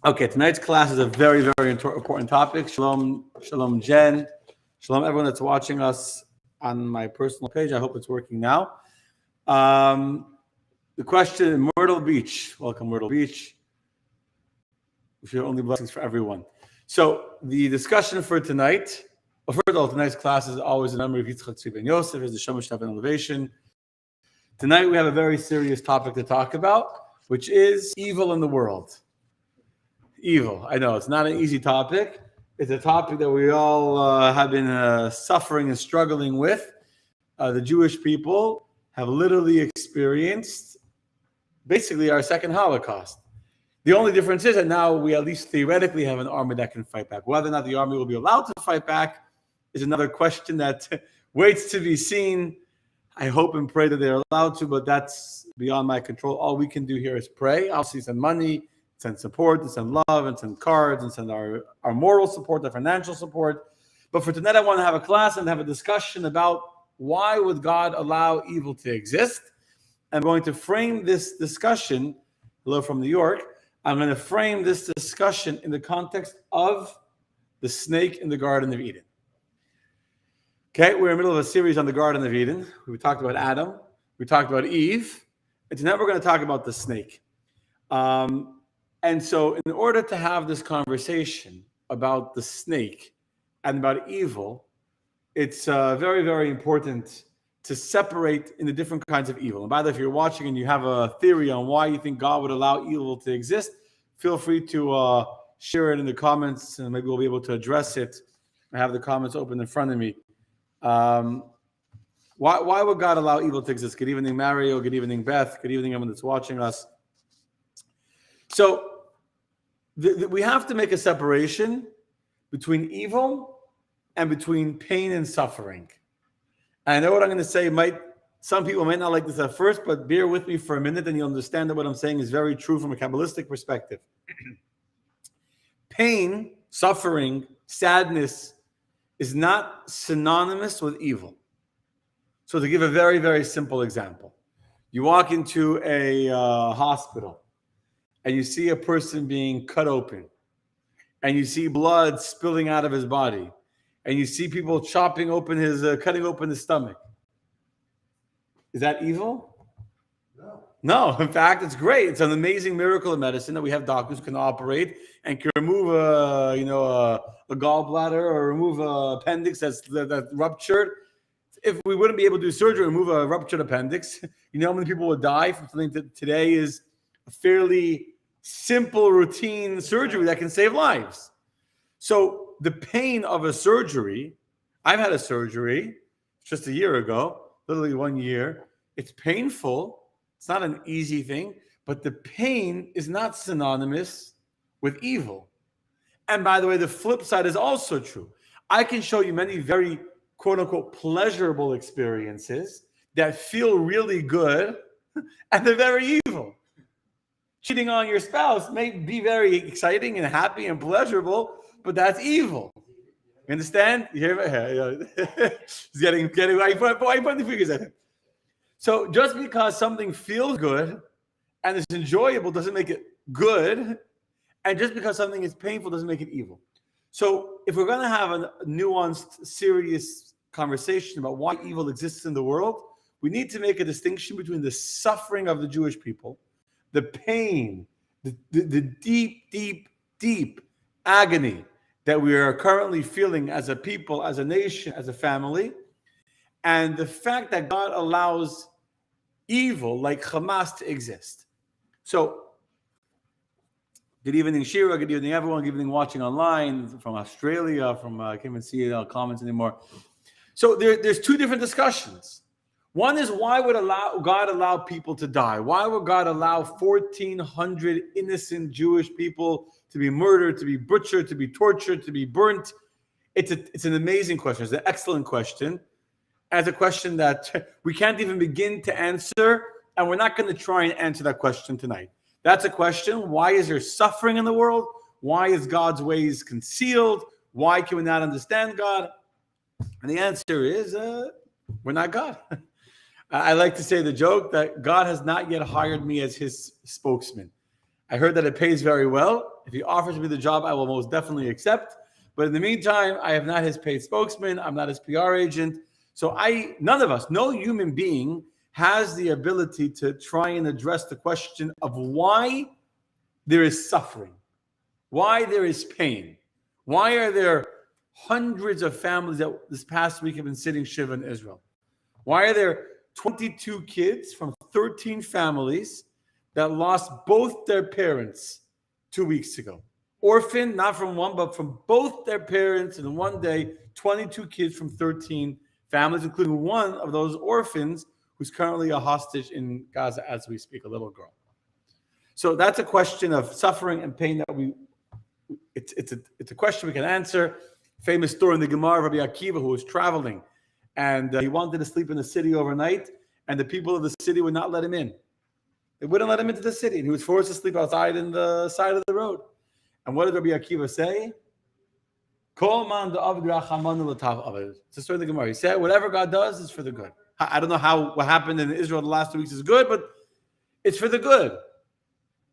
Okay, tonight's class is a very, very important topic. Shalom, shalom, Jen. Shalom, everyone that's watching us on my personal page. I hope it's working now. The question, Myrtle Beach. Welcome, Myrtle Beach. Wish you only blessings for everyone. So the discussion for tonight, well, first of all, tonight's class is always in memory of Yitzchak Tzvi Ben Yosef, is the Shomer Shtav and Elevation. Tonight we have a very serious topic to talk about, which is evil in the world. Evil. I know it's not an easy topic. It's a topic that we all have been suffering and struggling with. The Jewish people have literally experienced basically our second Holocaust. The only difference is that now we at least theoretically have an army that can fight back. Whether or not the army will be allowed to fight back is another question that waits to be seen. I hope and pray that they're allowed to, but that's beyond my control. All we can do here is pray. Obviously, send money, send support, send love, and send cards, and send our moral support, our financial support. But for tonight, I want to have a class and have a discussion about why would God allow evil to exist. I'm going to frame this discussion, hello from New York, I'm going to frame this discussion in the context of the snake in the Garden of Eden. Okay, we're in the middle of a series on the Garden of Eden. We talked about Adam, we talked about Eve, and tonight we're going to talk about the snake. And so in order to have this conversation about the snake and about evil, it's very, very important to separate in the different kinds of evil. And by the way, if you're watching and you have a theory on why you think God would allow evil to exist, feel free to share it in the comments, and maybe we'll be able to address it. I have the comments open in front of me. Why would God allow evil to exist? Good evening, Mario. Good evening, Beth. Good evening, everyone that's watching us. So we have to make a separation between evil and between pain and suffering. And I know what I'm going to say. Some people might not like this at first, but bear with me for a minute and you'll understand that what I'm saying is very true from a Kabbalistic perspective. Pain, suffering, sadness is not synonymous with evil. So to give a very, very simple example, you walk into a hospital and you see a person being cut open and you see blood spilling out of his body and you see people cutting open his stomach. Is that evil? No. In fact, it's great. It's an amazing miracle of medicine that we have doctors who can operate and can remove a gallbladder or remove an appendix that's ruptured. If we wouldn't be able to do surgery, remove a ruptured appendix, you know how many people would die from something that today is a fairly simple routine surgery that can save lives. So the pain of a surgery, I've had a surgery just a year ago, literally 1 year. It's painful. It's not an easy thing, but the pain is not synonymous with evil. And by the way, the flip side is also true. I can show you many very quote unquote pleasurable experiences that feel really good and they're very evil. Cheating on your spouse may be very exciting and happy and pleasurable, but that's evil. You understand? You hear? He's getting. I point the fingers at him. So just because something feels good and is enjoyable doesn't make it good, and just because something is painful doesn't make it evil. So if we're going to have a nuanced, serious conversation about why evil exists in the world, we need to make a distinction between the suffering of the Jewish people, the pain, the deep, deep, deep agony that we are currently feeling as a people, as a nation, as a family, and the fact that God allows evil like Hamas to exist. So, good evening, Shira. Good evening, everyone. Good evening, watching online from Australia. I can't even see comments anymore. So there's two different discussions. One is, why would God allow people to die? Why would God allow 1,400 innocent Jewish people to be murdered, to be butchered, to be tortured, to be burnt? It's an amazing question. It's an excellent question. And it's a question that we can't even begin to answer, and we're not going to try and answer that question tonight. That's a question. Why is there suffering in the world? Why is God's ways concealed? Why can we not understand God? And the answer is, we're not God. I like to say the joke that God has not yet hired me as his spokesman. I heard that it pays very well. If he offers me the job, I will most definitely accept. But in the meantime, I am not his paid spokesman. I'm not his PR agent. So none of us, no human being has the ability to try and address the question of why there is suffering, why there is pain, why are there hundreds of families that this past week have been sitting Shiva in Israel? Why are there 22 kids from 13 families that lost both their parents 2 weeks ago? Orphan, not from one, but from both their parents in one day, 22 kids from 13 families, including one of those orphans who's currently a hostage in Gaza as we speak, a little girl. So that's a question of suffering and pain that it's a question we can answer. Famous story in the Gemara of Rabbi Akiva, who was traveling, and he wanted to sleep in the city overnight, and the people of the city would not let him in. They wouldn't let him into the city, and he was forced to sleep outside in the side of the road. And what did Rabbi Akiva say? It's a story in the Gemara. He said, whatever God does is for the good. I don't know what happened in Israel the last 2 weeks is good, but it's for the good.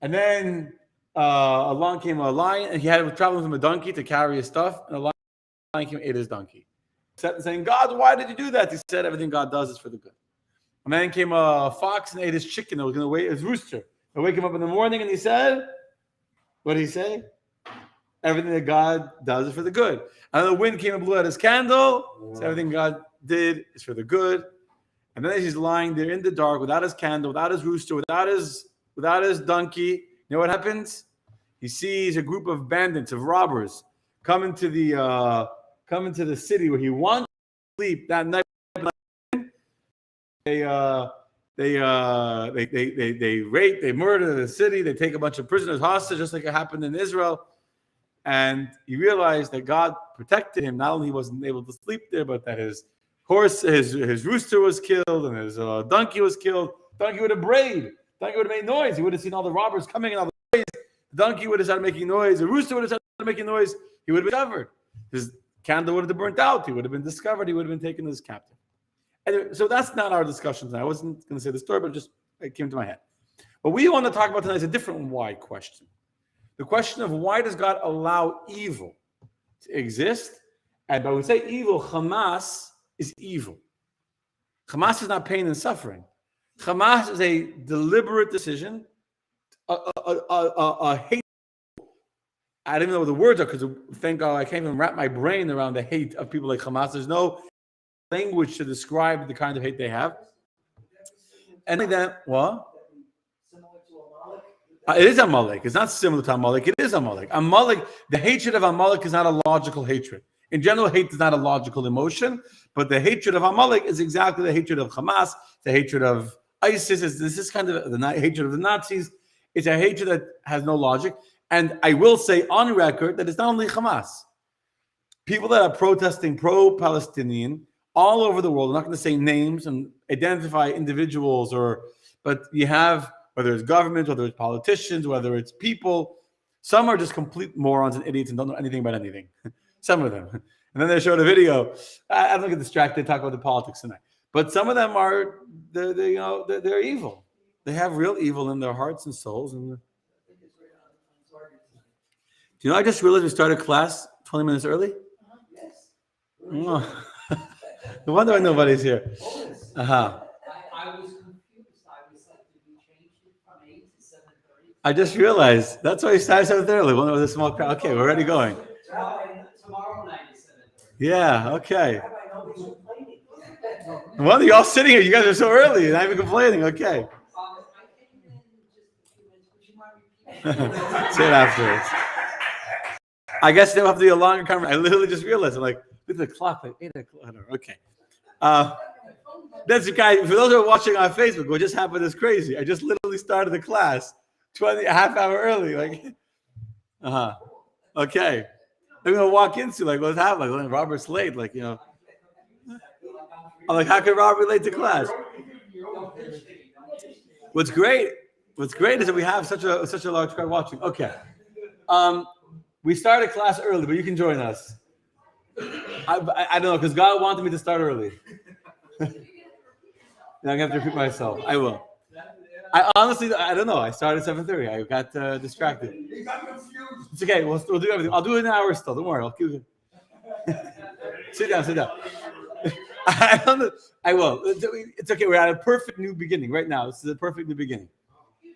And then along came a lion, and he had to travel with him a donkey to carry his stuff, and the lion came and ate his donkey. Saying, God, why did you do that? He said, everything God does is for the good. And then came a fox and ate his chicken that was going to wake his rooster. They wake him up in the morning, and he said, what did he say? Everything that God does is for the good. And the wind came and blew out his candle. So everything God did is for the good. And then he's lying there in the dark without his candle, without his rooster, without his donkey. You know what happens? He sees a group of bandits, of robbers, come into the city where he wants to sleep that night. They rape, they murder the city, they take a bunch of prisoners hostage, just like it happened in Israel. And he realized that God protected him. Not only he wasn't able to sleep there, but that his horse, his rooster was killed, and his donkey was killed. Donkey would have brayed. Donkey would have made noise. He would have seen all the robbers coming and all the noise. The donkey would have started making noise. The rooster would have started making noise. He would have been discovered. His candle would have been burnt out. He would have been discovered. He would have been taken as captive. Anyway, so that's not our discussion tonight. I wasn't going to say the story, but it came to my head. What we want to talk about tonight is a different why question. The question of why does God allow evil to exist? And when we say evil, Hamas is evil. Hamas is not pain and suffering. Hamas is a deliberate decision, a hate. I don't even know what the words are because thank God I can't even wrap my brain around the hate of people like Hamas. There's no language to describe the kind of hate they have. And that, what? It is Amalek. It's not similar to Amalek. It is Amalek. Amalek, the hatred of Amalek is not a logical hatred. In general, hate is not a logical emotion, but the hatred of Amalek is exactly the hatred of Hamas, the hatred of ISIS. This is kind of the hatred of the Nazis. It's a hatred that has no logic. And I will say on record that it's not only Hamas. People that are protesting pro-Palestinian all over the world, I'm not going to say names and identify individuals, but you have, whether it's government, whether it's politicians, whether it's people, some are just complete morons and idiots and don't know anything about anything. Some of them. And then they showed a video. I don't get distracted, talk about the politics tonight. But some of them they're evil. They have real evil in their hearts and souls. And do you know, I just realized we started class 20 minutes early? Yes. Oh. No wonder nobody's here. Uh-huh. I was confused. I was like, did we change it from 8 to 7:30? I just realized. That's why we started 7:30. One with a small crowd. Okay, we're already going. Tomorrow night is 7:30. Yeah, okay. No wonder you're all sitting here. You guys are so early and not even complaining. Okay. I came in just a few minutes. Would you mind repeating? Say it afterwards. I guess they'll have to do a longer conversation. I literally just realized. I'm like, look at the clock, like 8 o'clock. Okay. That's the guy. For those who are watching on Facebook, what just happened is crazy. I just literally started the class a half hour early. Like, okay. They're gonna walk into like, what's happening? Like, Robert's late. Like, you know. I'm like, how can Robert be late to class? What's great is that we have such a large crowd watching. Okay. We started class early, but you can join us. I don't know, because God wanted me to start early. Now I'm going to have to repeat myself. I will. I honestly, I don't know. I started at 7:30. I got distracted. You got confused. It's okay. We'll do everything. I'll do it in an hour still. Don't worry. I'll keep it. Sit down. Sit down. I don't know. I will. It's okay. We're at a perfect new beginning right now. This is a perfect new beginning.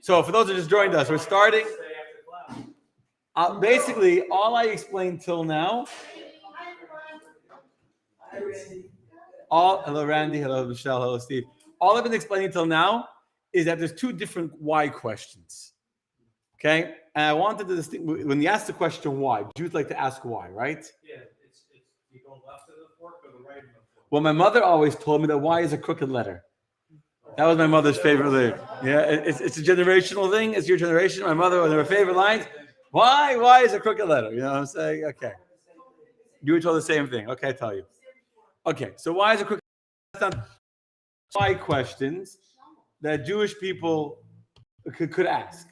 So for those who just joined us, we're starting. Basically, all I explained till now. Hello, Randy. Hello, Michelle. Hello, Steve. All I've been explaining till now is that there's two different why questions. Okay? And I wanted to distinguish, when you ask the question why, Jews like to ask why, right? Yeah, it's you go left of the fork or the right of the fork. Well, my mother always told me that why is a crooked letter. That was my mother's favorite letter. Yeah, it's a generational thing. It's your generation. My mother, one of her favorite lines, why is a crooked letter? You know what I'm saying? Okay. You were told the same thing. Okay, I tell you. Okay, so why is a crooked letter? Why questions that Jewish people could ask.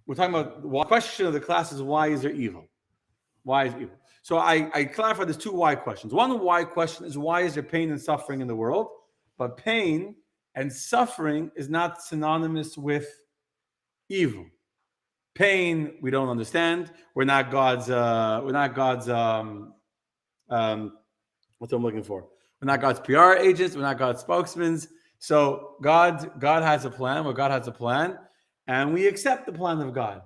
We're talking about the question of the class is why is there evil? Why is evil? So I clarified there's two why questions. One why question is why is there pain and suffering in the world? But pain and suffering is not synonymous with evil. Pain we don't understand. We're not God's. What's I'm looking for? We're not God's PR agents. We're not God's spokesmen. So God has a plan. Well, God has a plan, and we accept the plan of God.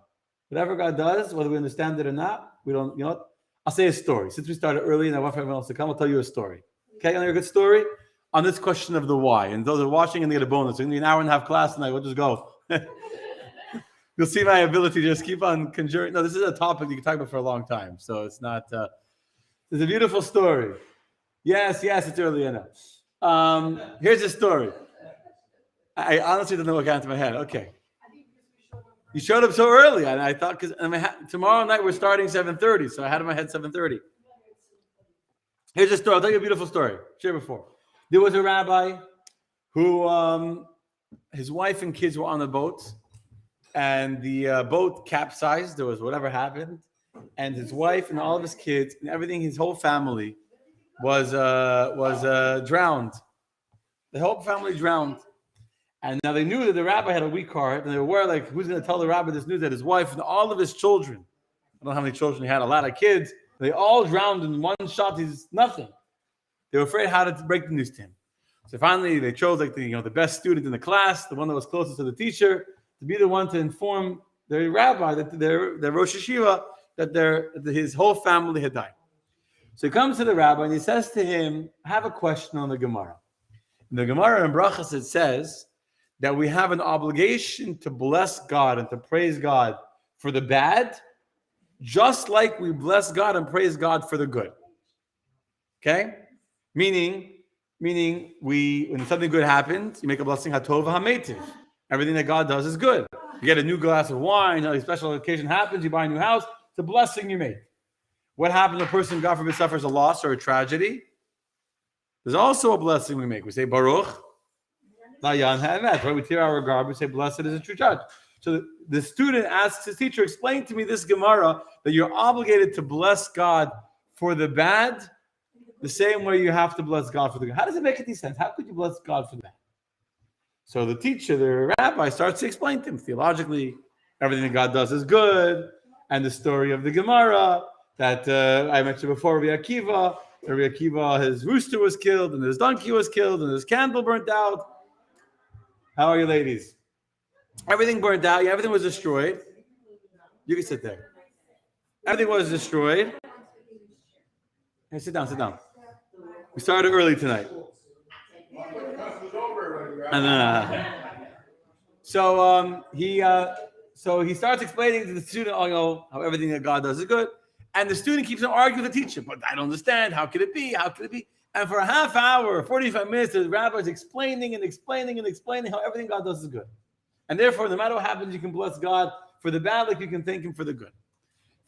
Whatever God does, whether we understand it or not, we don't. You know what? I'll say a story. Since we started early and I want for everyone else to come, I'll tell you a story. Okay, another good story on this question of the why. And those who are watching and they get a bonus. It's going to be an hour and a half class tonight. We'll just go. You'll see my ability to just keep on conjuring. No, this is a topic you can talk about for a long time. So it's not. It's a beautiful story. Yes, it's early enough. Here's a story. I honestly don't know what got into my head. Okay. You showed up so early, and I thought because tomorrow night we're starting 7:30, so I had in my head 7:30. Here's a story. I'll tell you a beautiful story. Shared before. There was a rabbi who his wife and kids were on a boat, and the boat capsized. There was whatever happened, and his wife and all of his kids and everything, his whole family was drowned. The whole family drowned. And now they knew that the rabbi had a weak heart, and they were aware, like, who's going to tell the rabbi this news that his wife and all of his children, I don't know how many children he had, a lot of kids, they all drowned in one shot. He's nothing. They were afraid how to break the news to him. So finally, they chose like the best student in the class, the one that was closest to the teacher, to be the one to inform their rabbi, that their Rosh Hashiva, that his whole family had died. So he comes to the rabbi and he says to him, I have a question on the Gemara. In the Gemara in Brachas, it says that we have an obligation to bless God and to praise God for the bad, just like we bless God and praise God for the good. Okay? Meaning when something good happens, you make a blessing, hatov hametiv. Everything that God does is good. You get a new glass of wine, a special occasion happens, you buy a new house, it's a blessing you make. What happens when a person, God forbid, suffers a loss or a tragedy? There's also a blessing we make. We say, Baruch, right? We tear our garb, we say, blessed is a true judge. So the student asks his teacher, explain to me this Gemara that you're obligated to bless God for the bad the same way you have to bless God for the good. How does it make any sense? How could you bless God for the bad? So the teacher, the rabbi, starts to explain to him theologically, everything that God does is good, and the story of the Gemara that I mentioned before, Rabbi Akiva, his rooster was killed, and his donkey was killed, and his candle burnt out. How are you, ladies? Everything burned out. Yeah, everything was destroyed. You can sit there. Everything was destroyed. Hey, sit down. We started early tonight. And so he starts explaining to the student, how everything that God does is good. And the student keeps on arguing with the teacher, but I don't understand. How could it be? And for a half hour, 45 minutes, the rabbi is explaining how everything God does is good. And therefore, no matter what happens, you can bless God for the bad like you can thank him for the good.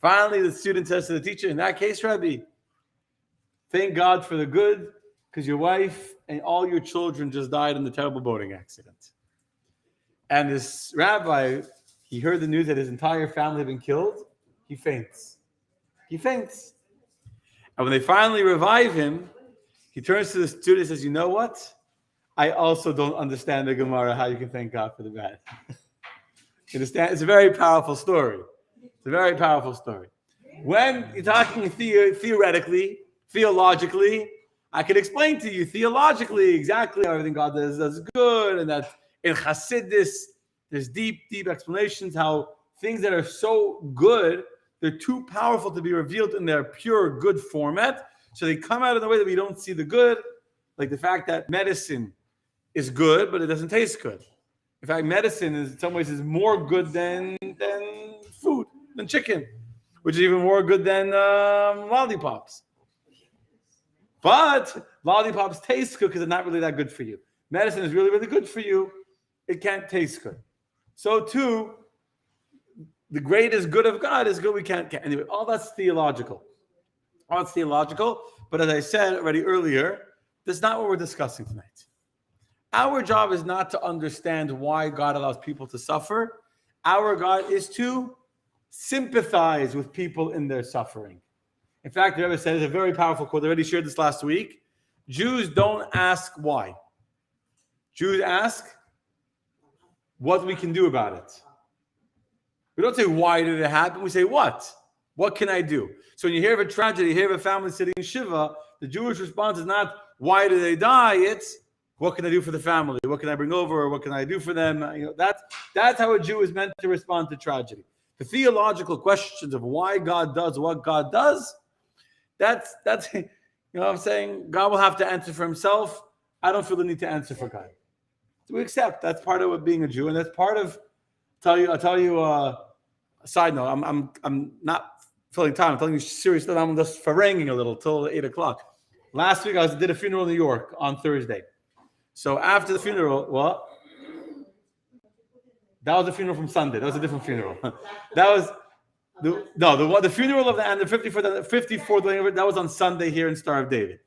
Finally, the student says to the teacher, in that case, Rabbi, thank God for the good, because your wife and all your children just died in the terrible boating accident. And this rabbi, he heard the news that his entire family had been killed. He faints. And when they finally revive him, he turns to the student and says, you know what? I also don't understand the Gemara how you can thank God for the bad. You understand? It's a very powerful story. It's a very powerful story. When you're talking theoretically, theologically, I can explain to you theologically exactly everything God does good, and that in Hasidus, there's deep explanations how things that are so good, they're too powerful to be revealed in their pure good format. So they come out in a way that we don't see the good, like the fact that medicine is good, but it doesn't taste good. In fact, medicine is in some ways is more good than food, than chicken, which is even more good than lollipops. But lollipops taste good because they're not really that good for you. Medicine is really, really good for you. It can't taste good. So too, the greatest good of God is good we can't get. Anyway, all that's theological. All that's theological. But as I said already earlier, that's not what we're discussing tonight. Our job is not to understand why God allows people to suffer. Our God is to sympathize with people in their suffering. In fact, the Rebbe said it's a very powerful quote. I already shared this last week. Jews don't ask why. Jews ask what we can do about it. We don't say, why did it happen? We say, what? What can I do? So when you hear of a tragedy, you hear of a family sitting in Shiva, the Jewish response is not, why did they die? It's, what can I do for the family? What can I bring over? What can I do for them? That's how a Jew is meant to respond to tragedy. The theological questions of why God does what God does, that's you know what I'm saying? God will have to answer for himself. I don't feel the need to answer for God. So we accept that's part of what being a Jew, and that's part of I'll tell you a side note. I'm not filling time. I'm telling you seriously. I'm just faranging a little till 8:00. Last week I did a funeral in New York on Thursday. So after the funeral, what? That was the funeral from Sunday. That was a different funeral. That was the funeral of the 54th. That was on Sunday here in Star of David.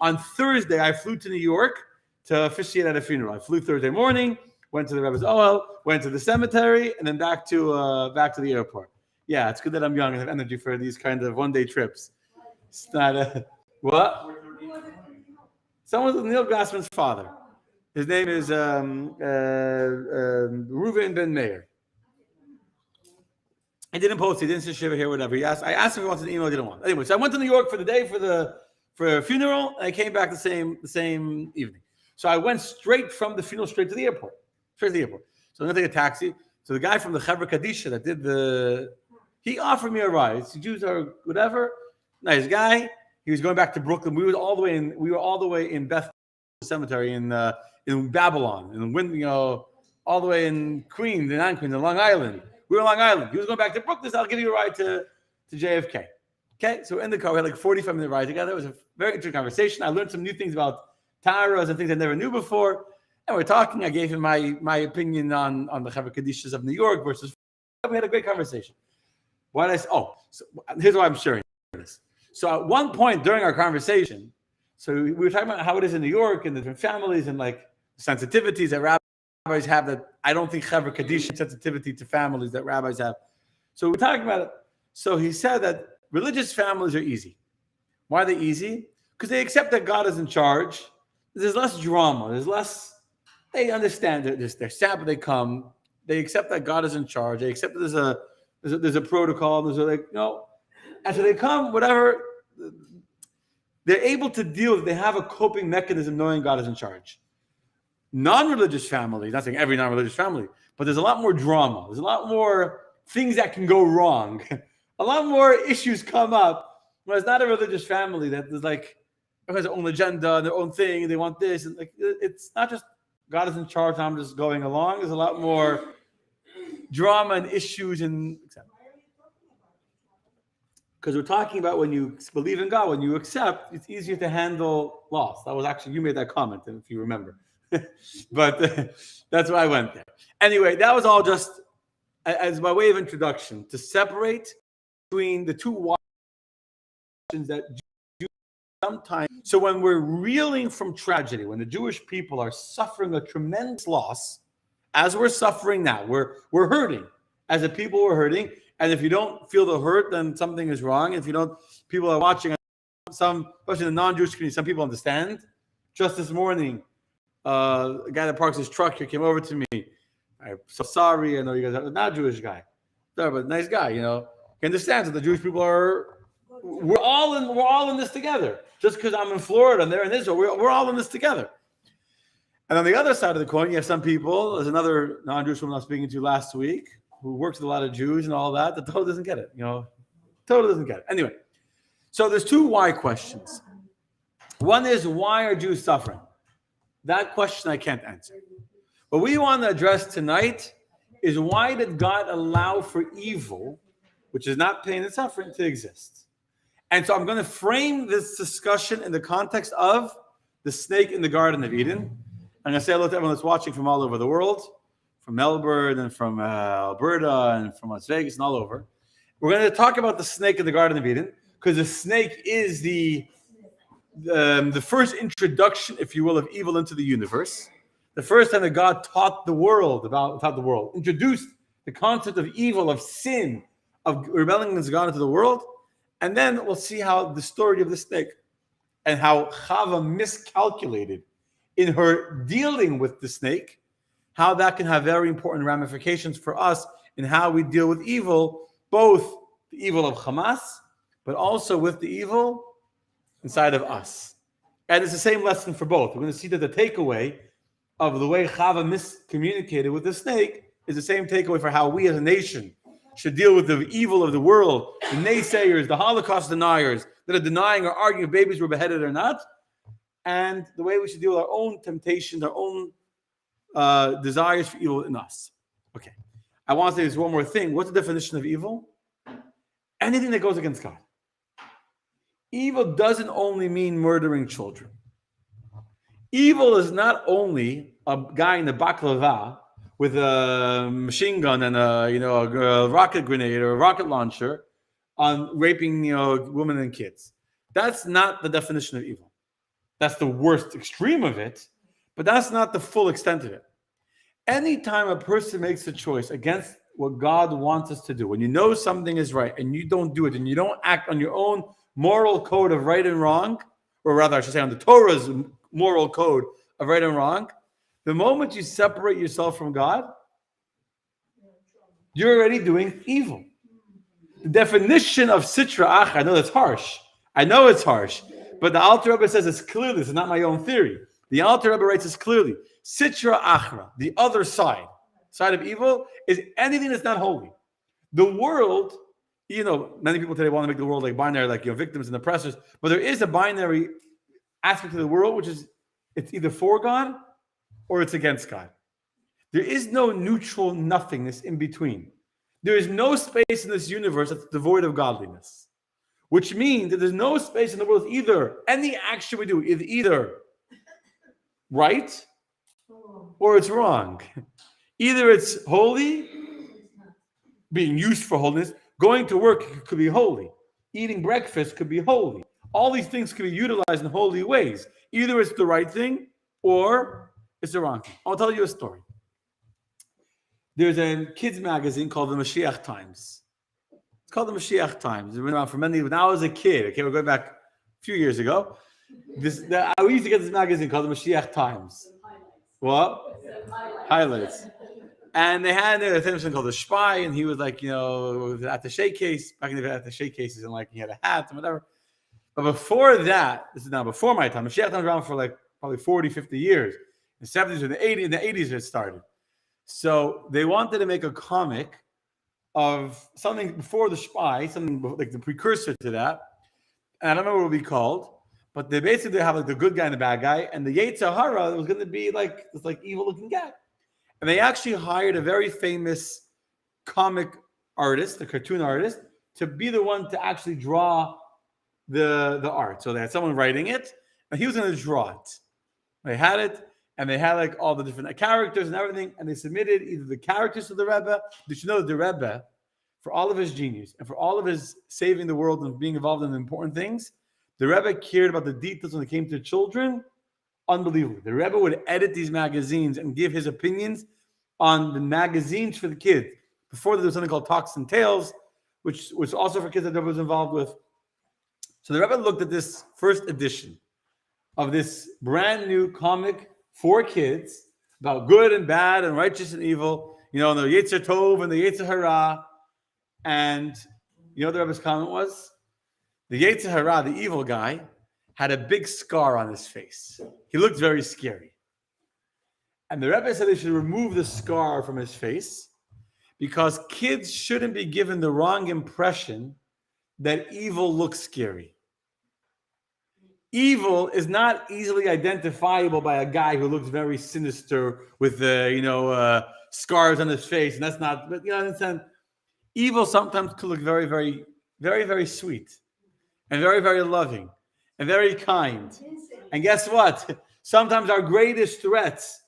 On Thursday, I flew to New York to officiate at a funeral. I flew Thursday morning, went to the Rebbe's Ohel, went to the cemetery, and then back to the airport. Yeah, it's good that I'm young and have energy for these kind of one-day trips. It's not what? Someone was Neil Glassman's father. His name is Reuven Ben Meir. He didn't post. He didn't say Shiva here, whatever. I asked him if he wanted an email. He didn't want. Anyway, so I went to New York for the day for a funeral, and I came back the same evening. So I went straight from the funeral straight to the airport. So I'm going to take a taxi. So the guy from the Chevra Kadisha that did he offered me a ride. The Jews are whatever. Nice guy. He was going back to Brooklyn. We were all the way in Beth Cemetery in Babylon, and all the way in Queens, in Long Island. We were on Long Island. He was going back to Brooklyn, so I'll give you a ride to JFK. Okay, so in the car, we had like 45-minute ride together. It was a very interesting conversation. I learned some new things about taras and things I never knew before. And we're talking. I gave him my opinion on the Chevra Kadishas of New York versus. We had a great conversation. Why did I say? So here's why I'm sharing this. So at one point during our conversation, so we were talking about how it is in New York and the different families and like sensitivities that rabbis have that I don't think Chevra Kadisha sensitivity to families that rabbis have. So we're talking about it. So he said that religious families are easy. Why are they easy? Because they accept that God is in charge. There's less drama. There's less. They understand that they're Sabbath. They come. They accept that God is in charge. They accept that there's a protocol. And so they come. Whatever. They're able to deal with. They have a coping mechanism knowing God is in charge. Non-religious families. Not saying every non-religious family, but there's a lot more drama. There's a lot more things that can go wrong. A lot more issues come up when it's not a religious family that there's like everyone has their own agenda and their own thing, and they want this. And like it's not just God is in charge, I'm just going along. There's a lot more drama and issues and because we're talking about when you believe in God, when you accept, it's easier to handle loss. That was actually, you made that comment, if you remember. But that's why I went there. Anyway, that was all just as my way of introduction to separate between the two watchings that Jews sometimes. So when we're reeling from tragedy, when the Jewish people are suffering a tremendous loss, as we're suffering now, we're hurting. As a people, we're hurting. And if you don't feel the hurt, then something is wrong. If you don't, people are watching, especially in the non-Jewish community, some people understand. Just this morning, a guy that parks his truck here came over to me. I'm so sorry. I know you guys are not a Jewish guy, but nice guy. He understands that the Jewish people are. We're all in this together. Just because I'm in Florida and they're in Israel, we're all in this together. And on the other side of the coin, you have some people. There's another non-Jewish woman I was speaking to last week who works with a lot of Jews and all that. That totally doesn't get it. Totally doesn't get it. Anyway, so there's two why questions. One is, why are Jews suffering? That question I can't answer. What we want to address tonight is, why did God allow for evil, which is not pain and suffering, to exist? And so I'm going to frame this discussion in the context of the snake in the Garden of Eden. I'm going to say hello to everyone that's watching from all over the world, from Melbourne and from Alberta and from Las Vegas and all over. We're going to talk about the snake in the Garden of Eden, because the snake is the first introduction, if you will, of evil into the universe. The first time that God taught the world introduced the concept of evil, of sin, of rebelling against God into the world. And then we'll see how the story of the snake and how Chava miscalculated in her dealing with the snake, how that can have very important ramifications for us in how we deal with evil, both the evil of Hamas, but also with the evil inside of us. And it's the same lesson for both. We're going to see that the takeaway of the way Chava miscommunicated with the snake is the same takeaway for how we as a nation should deal with the evil of the world, the naysayers, the Holocaust deniers that are denying or arguing if babies were beheaded or not, and the way we should deal with our own temptations, our own desires for evil in us. Okay. I want to say this one more thing. What's the definition of evil? Anything that goes against God. Evil doesn't only mean murdering children. Evil is not only a guy in the baklava with a machine gun and a rocket grenade or a rocket launcher on raping women and kids. That's not the definition of evil. That's the worst extreme of it, but that's not the full extent of it. Anytime a person makes a choice against what God wants us to do, when you know something is right and you don't do it, and you don't act on your own moral code of right and wrong, or rather I should say on the Torah's moral code of right and wrong, the moment you separate yourself from God, you're already doing evil. The definition of Sitra Achra, I know that's harsh. I know it's harsh. But the Alter Rebbe says it's clearly, this is not my own theory. The Alter Rebbe writes this clearly. Sitra Achra, the other side of evil, is anything that's not holy. The world, many people today want to make the world like binary, like victims and oppressors, but there is a binary aspect of the world, which is it's either for God or it's against God. There is no neutral nothingness in between. There is no space in this universe that's devoid of godliness, which means that there's no space in the world. Either any action we do is either right or it's wrong. Either it's holy, being used for holiness. Going to work could be holy. Eating breakfast could be holy. All these things can be utilized in holy ways. Either it's the right thing or it's the wrong thing. I'll tell you a story. There's a kids magazine called the Mashiach Times. It's called the Mashiach Times. It's been around for many. When I was a kid, okay, we're going back a few years ago. We used to get this magazine called the Mashiach Times. What? Highlights. And they had a famous thing called the Spy, and he was like, at the shake case. Back in the day, at the shake cases, and like he had a hat and whatever. But before that, this is now before my time. Mashiach Times was around for like probably 40, 50 years. In the 70s or the 80s, in the 80s it started. So they wanted to make a comic of something before the Spy, something like the precursor to that. And I don't know what it would be called, but they basically have like the good guy and the bad guy, and the Yetzer Hara was going to be like this like evil looking guy. And they actually hired a very famous comic artist, a cartoon artist, to be the one to actually draw the art. So they had someone writing it, and he was going to draw it. They had it, and they had like all the different characters and everything, and they submitted either the characters to the Rebbe. Did you know that the Rebbe, for all of his genius and for all of his saving the world and being involved in important things, the Rebbe cared about the details when it came to children. Unbelievable. The Rebbe would edit these magazines and give his opinions on the magazines for the kids. Before there was something called Talks and Tales, which was also for kids that the Rebbe was involved with. So the Rebbe looked at this first edition of this brand new comic 4 kids about good and bad and righteous and evil, the Yetzer Tov and the Yetzer Hara. And you know what the Rebbe's comment was? The Yetzer Hara, the evil guy, had a big scar on his face. He looked very scary. And the Rebbe said they should remove the scar from his face because kids shouldn't be given the wrong impression that evil looks scary. Evil is not easily identifiable by a guy who looks very sinister with scars on his face, and that's not. But understand, evil sometimes could look very, very, very, very sweet, and very, very loving, and very kind. And guess what? Sometimes our greatest threats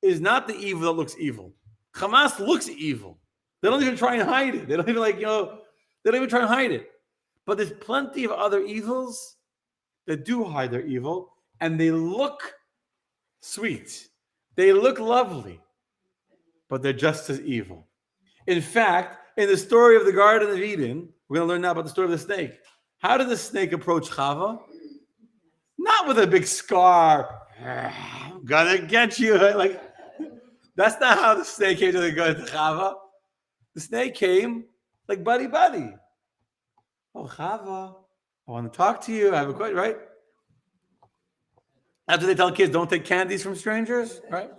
is not the evil that looks evil. Hamas looks evil. They don't even try and hide it. They don't even they don't even try and hide it. But there's plenty of other evils that do hide their evil, and they look sweet. They look lovely, but they're just as evil. In fact, in the story of the Garden of Eden, we're going to learn now about the story of the snake. How did the snake approach Chava? Not with a big scar. I'm gonna get you. That's not how the snake came to the Garden of Chava. The snake came like buddy. Oh, Chava, I want to talk to you. I have a question, right? After they tell kids, don't take candies from strangers, right?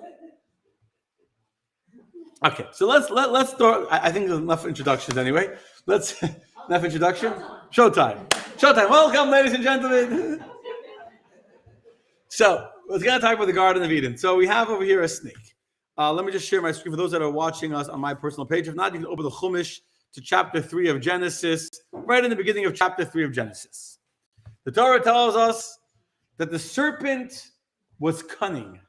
Okay, so let's start. I think there's enough introductions anyway. Enough introduction. Showtime. Welcome, ladies and gentlemen. So we're going to talk about the Garden of Eden. So we have over here a snake. Let me just share my screen for those that are watching us on my personal page. If not, you can open the Chumash to chapter 3 of Genesis, right in the beginning of chapter 3 of Genesis. The Torah tells us that the serpent was cunning.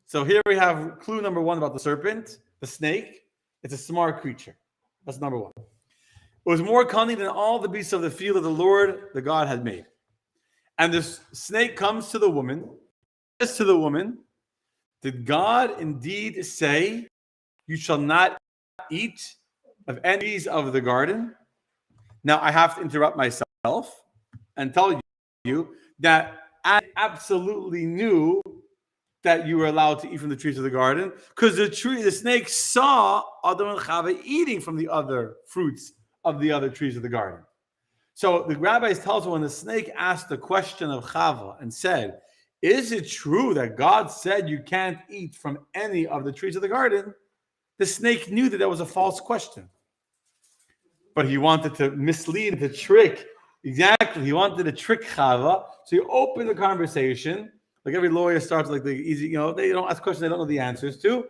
So here we have clue number 1 about the serpent, the snake. It's a smart creature. That's number 1. It was more cunning than all the beasts of the field that the Lord, the God, had made. And this snake comes to the woman, says to the woman, did God indeed say, you shall not eat of any of the garden? Now I have to interrupt myself and tell you that I absolutely knew that you were allowed to eat from the trees of the garden because the snake saw Adam and Chava eating from the other fruits of the other trees of the garden. So the rabbis tell us when the snake asked the question of Chava and said, is it true that God said you can't eat from any of the trees of the garden? The snake knew that was a false question. But he wanted to mislead, to trick. Exactly. He wanted to trick Chava. So he opened the conversation. Like every lawyer starts like the easy, they don't ask questions they don't know the answers to.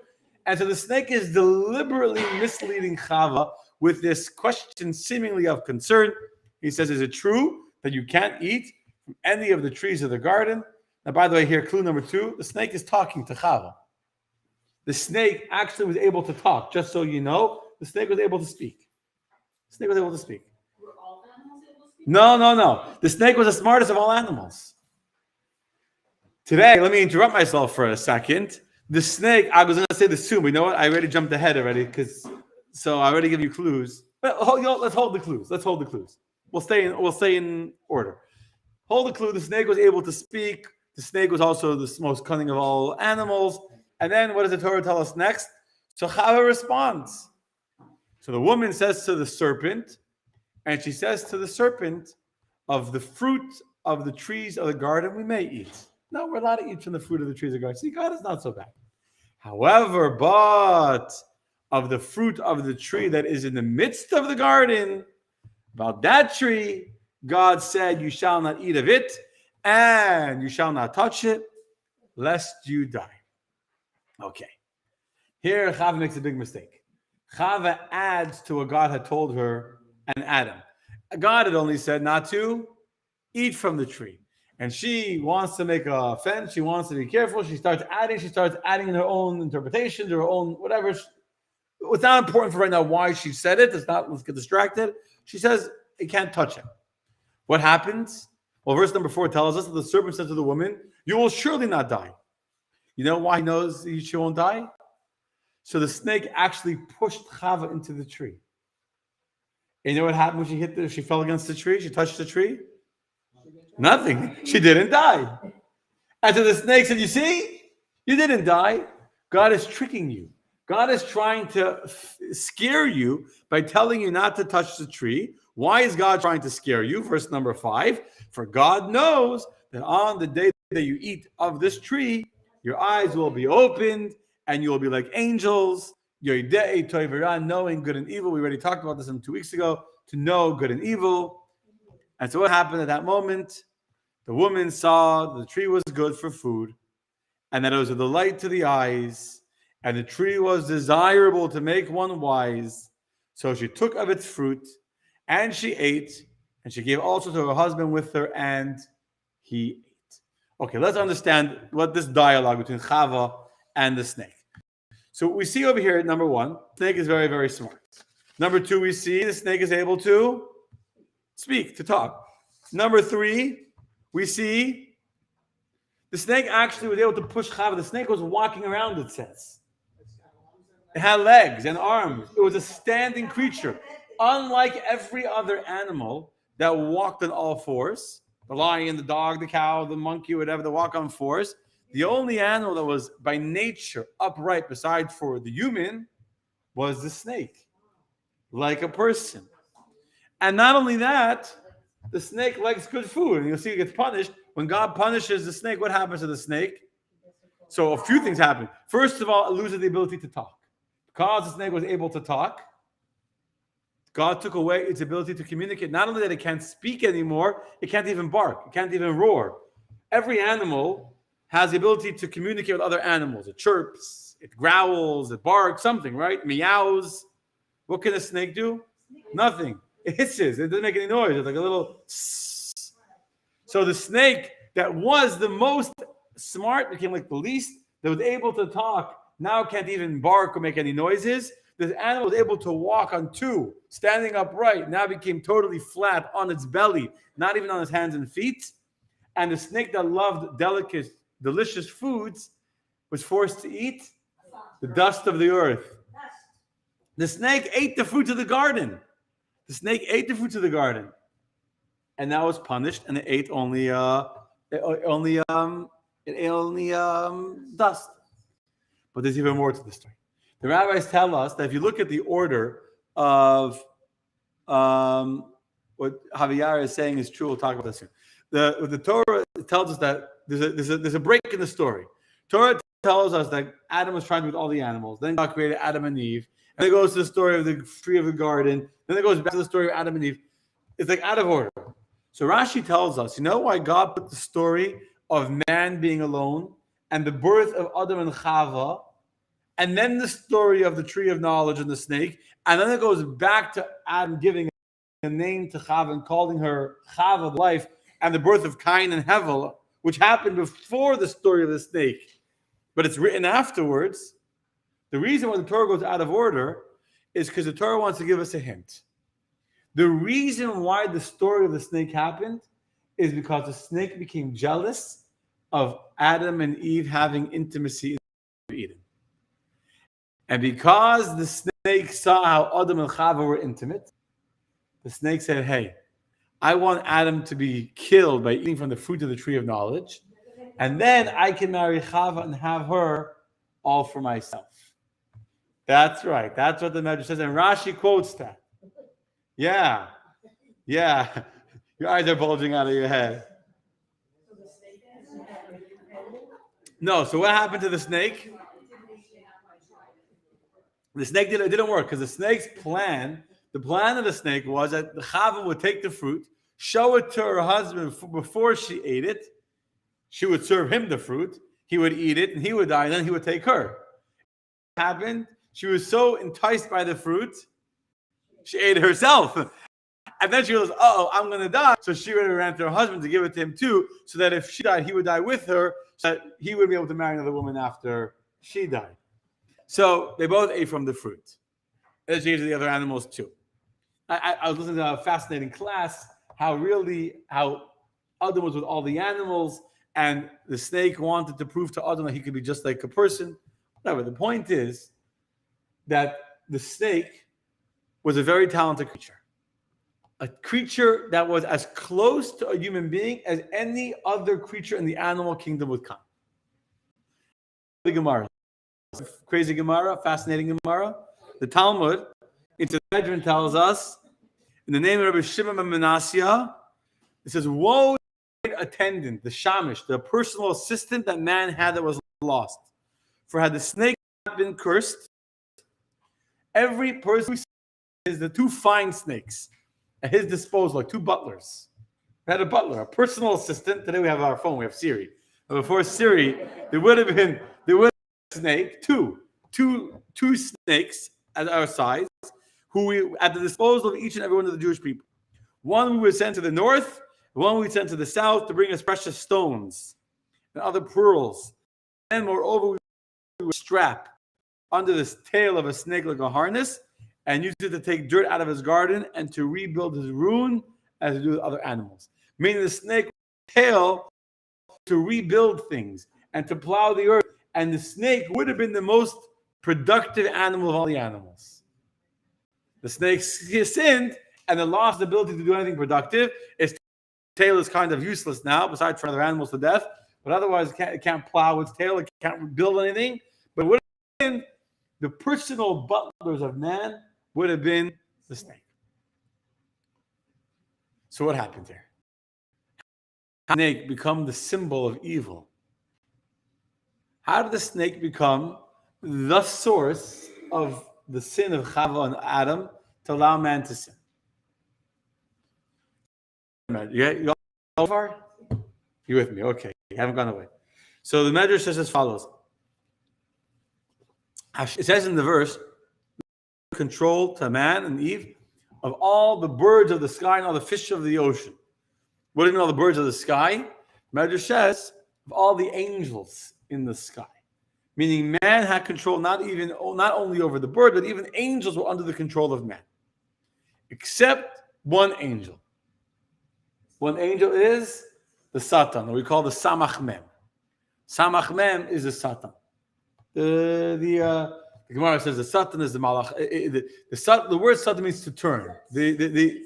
And so the snake is deliberately misleading Chava with this question seemingly of concern. He says, is it true that you can't eat from any of the trees of the garden? Now, by the way, here, clue number 2, the snake is talking to Chava. The snake actually was able to talk. Just so you know, the snake was able to speak. The snake was able to speak. Were all animals able to speak? No. The snake was the smartest of all animals. Today, let me interrupt myself for a second. The snake, I was going to say this soon, but you know what? I already jumped ahead already, so I already give you clues. But let's hold the clues. We'll stay in order. Hold the clue. The snake was able to speak. The snake was also the most cunning of all animals. And then what does the Torah tell us next? So Chava responds. So the woman says to the serpent, and she says to the serpent, of the fruit of the trees of the garden we may eat. No, we're allowed to eat from the fruit of the trees of the garden. See, God is not so bad. However, but of the fruit of the tree that is in the midst of the garden, about that tree, God said, you shall not eat of it, and you shall not touch it, lest you die. Okay. Here, Chava makes a big mistake. Chava adds to what God had told her and Adam. God had only said not to eat from the tree. And she wants to make a fence. She wants to be careful. She starts adding in her own interpretation, her own whatever. It's not important for right now why she said it. Let's get distracted. She says it can't touch it. What happens? Well, verse number 4 tells us that the serpent said to the woman, you will surely not die. You know why he knows she won't die? So the snake actually pushed Chava into the tree. And you know what happened when she fell against the tree? She touched the tree? Nothing. She didn't die. And so the snake said, you see? You didn't die. God is tricking you. God is trying to scare you by telling you not to touch the tree. Why is God trying to scare you? Verse number 5. For God knows that on the day that you eat of this tree, your eyes will be opened and you will be like angels. Knowing good and evil. We already talked about this 2 weeks ago. To know good and evil. And so what happened at that moment? The woman saw the tree was good for food, and that it was a delight to the eyes, and the tree was desirable to make one wise. So she took of its fruit, and she ate, and she gave also to her husband with her, and he ate. Okay, let's understand what this dialogue between Chava and the snake. So we see over here, number 1, snake is very, very smart. Number 2, we see the snake is able to speak, to talk. Number 3, we see the snake actually was able to push Chava. The snake was walking around, it says. It had legs and arms. It was a standing creature. Unlike every other animal that walked on all fours, the lion, the dog, the cow, the monkey, whatever, that walk on fours, the only animal that was by nature upright, besides for the human, was the snake, like a person. And not only that, the snake likes good food. And you'll see it gets punished. When God punishes the snake, what happens to the snake? So a few things happen. First of all, it loses the ability to talk. Because the snake was able to talk, God took away its ability to communicate. Not only that it can't speak anymore, it can't even bark. It can't even roar. Every animal has the ability to communicate with other animals. It chirps, it growls, it barks, something, right? Meows. What can a snake do? Nothing. It hisses. It doesn't make any noise. It's like a little sss. So the snake that was the most smart became like the least, that was able to talk, now can't even bark or make any noises. This animal was able to walk on 2, standing upright, now became totally flat on its belly, not even on its hands and feet. And the snake that loved delicate, delicious foods was forced to eat the dust of the earth. The snake ate the fruits of the garden. The snake ate the fruits of the garden, and now was punished, and it ate only dust. But there's even more to the story. The rabbis tell us that if you look at the order of what Javier is saying is true, we'll talk about this soon. The Torah tells us that there's a break in the story. Torah tells us that Adam was trying to do with all the animals. Then God created Adam and Eve. And it goes to the story of the tree of the garden. Then it goes back to the story of Adam and Eve. It's like out of order. So Rashi tells us, you know why God put the story of man being alone and the birth of Adam and Chava, and then the story of the tree of knowledge and the snake, and then it goes back to Adam giving a name to Chava and calling her Chava, life, and the birth of Cain and Hevel, which happened before the story of the snake, but it's written afterwards. The reason why the Torah goes out of order is because the Torah wants to give us a hint. The reason why the story of the snake happened is because the snake became jealous of Adam and Eve having intimacy in Eden. And because the snake saw how Adam and Chava were intimate, the snake said, hey, I want Adam to be killed by eating from the fruit of the tree of knowledge, and then I can marry Chava and have her all for myself. That's right. That's what the Medrash says. And Rashi quotes that. Yeah. Yeah. Your eyes are bulging out of your head. No. So what happened to the snake? The snake didn't work because the snake's plan, the plan of the snake was that the Chava would take the fruit, show it to her husband before she ate it. She would serve him the fruit. He would eat it and he would die, and then he would take her. What happened? She was so enticed by the fruit, she ate it herself. And then she goes, I'm going to die. So she ran to her husband to give it to him too, so that if she died, he would die with her, so that he would be able to marry another woman after she died. So they both ate from the fruit. As she ate the other animals too. I was listening to a fascinating class, how Adam was with all the animals, and the snake wanted to prove to Adam that he could be just like a person. Whatever. The point is that the snake was a very talented creature. A creature that was as close to a human being as any other creature in the animal kingdom would come. the Gemara. Crazy Gemara, fascinating Gemara. The Talmud, into the Medrin, tells us, in the name of Rabbi Shimon ben Manasseh, it says, woe to the attendant, the shamish, the personal assistant that man had that was lost. For had the snake not been cursed, every person is the two fine snakes at his disposal, like two butlers. We had a butler, a personal assistant. Today we have our phone, we have Siri. But before Siri, there would have been a snake, two snakes at our sides, who we at the disposal of each and every one of the Jewish people. One we would send to the north, one we would send to the south to bring us precious stones and other pearls. And moreover, we would strap under this tail of a snake like a harness and use it to take dirt out of his garden and to rebuild his ruin as to do with other animals. Meaning the snake tail to rebuild things and to plow the earth. And the snake would have been the most productive animal of all the animals. The snake sinned and it lost the ability to do anything productive. Its tail is kind of useless now, besides for other animals to death. But otherwise, it can't plow its tail. It can't build anything. But would have been the personal butlers of man would have been the snake. So what happened there? How did the snake become the symbol of evil? How did the snake become the source of the sin of Chava and Adam to allow man to sin? You all far? You with me? Okay. You haven't gone away. So the Medrash says as follows. It says in the verse, control to man and Eve of all the birds of the sky and all the fish of the ocean. What do you mean all the birds of the sky? Medrash says of all the angels in the sky. Meaning man had control not only over the bird, but even angels were under the control of man. Except one angel. One angel is the Satan, or we call the Samach Mem. Samach Mem is the Satan. The Gemara says the Satan is the Malach. The word Satan means to turn. The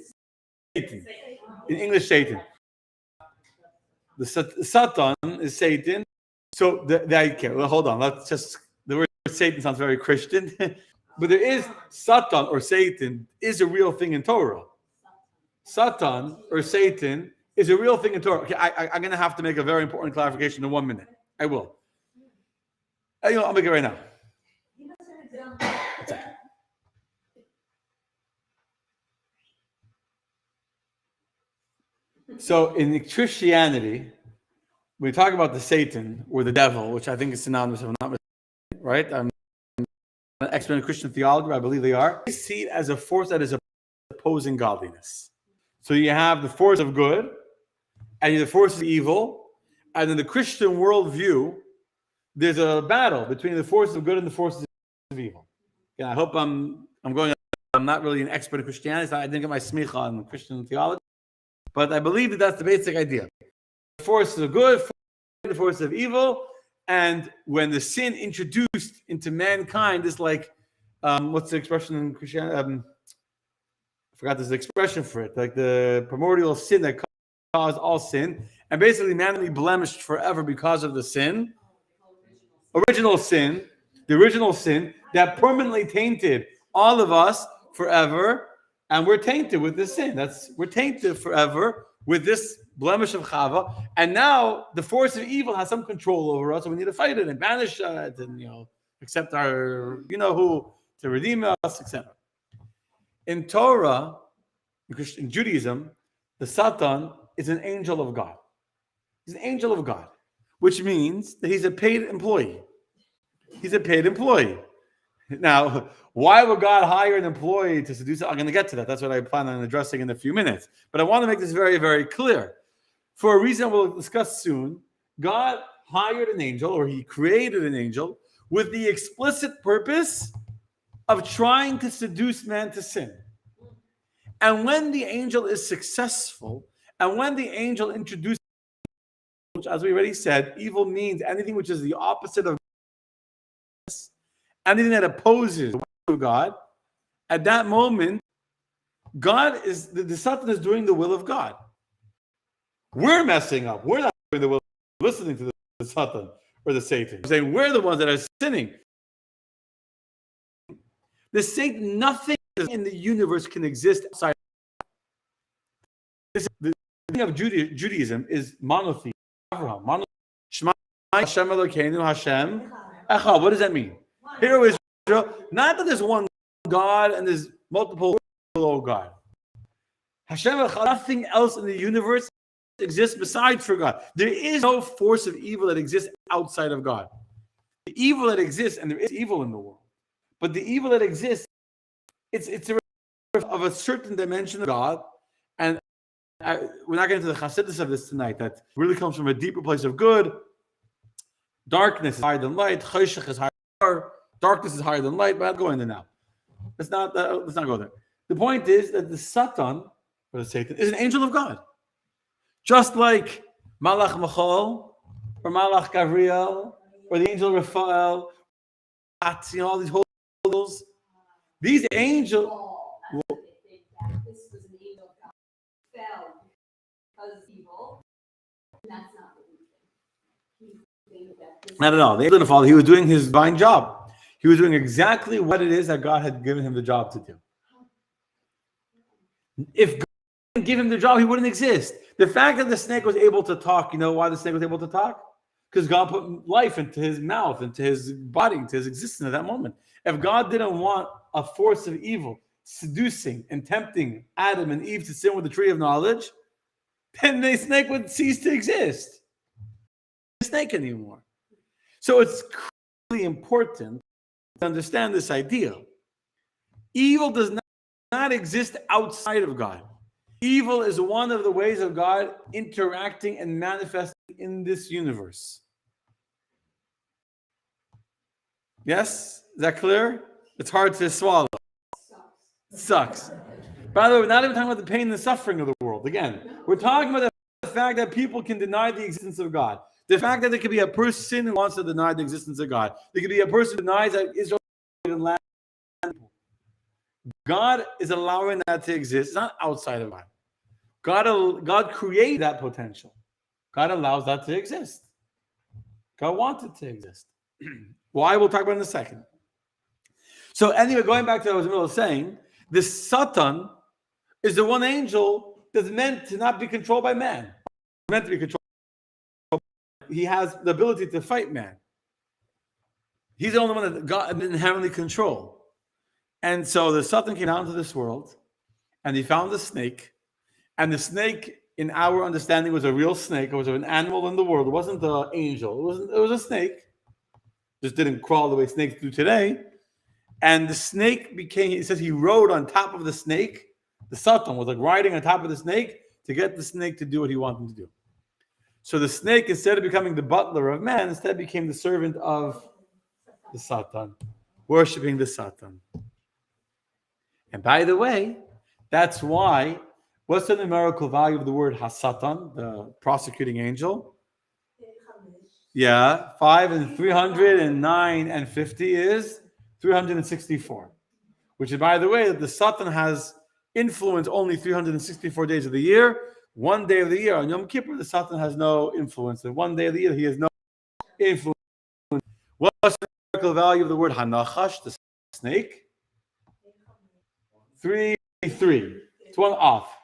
Satan. In English, Satan. The Satan is Satan. So hold on. Let's just, the word Satan sounds very Christian, but there is Satan or Satan is a real thing in Torah. Satan or Satan is a real thing in Torah. Okay, I'm going to have to make a very important clarification in 1 minute. I will. I'll make it right now. So in Christianity, we talk about the Satan or the devil, which I think is synonymous, if I'm not mistaken, right? I'm an expert in Christian theology, I believe they are. They see it as a force that is opposing godliness. So you have the force of good, and you have the force of evil, and in the Christian worldview, there's a battle between the forces of good and the forces of evil. And I hope I'm not really an expert in Christianity, so I didn't get my smicha in Christian theology, but I believe that that's the basic idea. The forces of good, the forces of evil, and when the sin introduced into mankind is like, what's the expression in Christianity? I forgot there's an expression for it, like the primordial sin that caused all sin, and basically man will be blemished forever because of the sin. The original sin that permanently tainted all of us forever, and we're tainted with this sin. We're tainted forever with this blemish of Chava, and now the force of evil has some control over us, and we need to fight it and banish it, and accept our, who to redeem us, etc. In Torah, in Judaism, the Satan is an angel of God. He's an angel of God, which means that he's a paid employee. He's a paid employee. Now, why would God hire an employee to seduce? I'm going to get to that. That's what I plan on addressing in a few minutes. But I want to make this very, very clear. For a reason we'll discuss soon, God hired an angel, or he created an angel, with the explicit purpose of trying to seduce man to sin. And when the angel is successful, and when the angel introduces, which, as we already said, evil means anything which is the opposite of anything that opposes the will of God, at that moment, the Satan is doing the will of God. We're messing up. We're not doing the will, listening to the Satan. or the Satan. I'm saying we're the ones that are sinning. The Satan, nothing in the universe can exist outside. The thing of Judaism is monotheism. Abraham, Shema Hashem Elokeinu Hashem Echad. What does that mean? Here is Israel. Not that there's one God and there's multiple God. Hashem Echad. Nothing else in the universe exists besides for God. There is no force of evil that exists outside of God. The evil that exists, and there is evil in the world, but the evil that exists, it's of a certain dimension of God, and we're not getting into the chassidus of this tonight. That really comes from a deeper place of good. Darkness is higher than light. Choshech is higher. Darkness is higher than light. But I'm going there now. Let's not go there. The point is that the Satan, or the Satan, is an angel of God. Just like Malach Michael, or Malach Gavriel, or the angel Raphael, all these angels. These angels. This was an angel of God. Fell because evil. That's not what we think. Not at all. The angel didn't fall. He was doing his divine job. He was doing exactly what it is that God had given him the job to do. If God didn't give him the job, he wouldn't exist. The fact that the snake was able to talk, you know why the snake was able to talk? Because God put life into his mouth, into his body, into his existence at that moment. If God didn't want a force of evil seducing and tempting Adam and Eve to sin with the tree of knowledge, then the snake would cease to exist. The snake anymore. So it's really important to understand this idea. Evil does not exist outside of God. Evil is one of the ways of God interacting and manifesting in this universe. Yes? Is that clear? It's hard to swallow. It sucks. By the way, we're not even talking about the pain and the suffering of the world. Again, we're talking about the fact that people can deny the existence of God. The fact that there could be a person who wants to deny the existence of God. There could be a person who denies that Israel is land. God is allowing that to exist. It's not outside of God. God created that potential. God allows that to exist. God wants it to exist. Why? We'll talk about it in a second. So anyway, going back to what I was in the middle of saying, the Satan is the one angel that's meant to not be controlled by man. Meant to be controlled. He has the ability to fight man. He's the only one that God inherently control. And so the Satan came down to this world, and he found the snake. And the snake, in our understanding, was a real snake. It was an animal in the world. It wasn't an angel. It was a snake. Just didn't crawl the way snakes do today. And the snake became, he says he rode on top of the snake. The Satan was like riding on top of the snake to get the snake to do what he wanted him to do. So the snake, instead of becoming the butler of man, instead became the servant of the Satan, worshiping the Satan. And by the way, that's why, what's the numerical value of the word Hasatan, the prosecuting angel? Yeah, 5 and 309 and 50 is 364. Which is, by the way, that the Satan has influence only 364 days of the year. One day of the year, on Yom Kippur, the Satan has no influence. And one day of the year, he has no influence. What's the numerical value of the word Hanachash, the snake? 3. It's one off.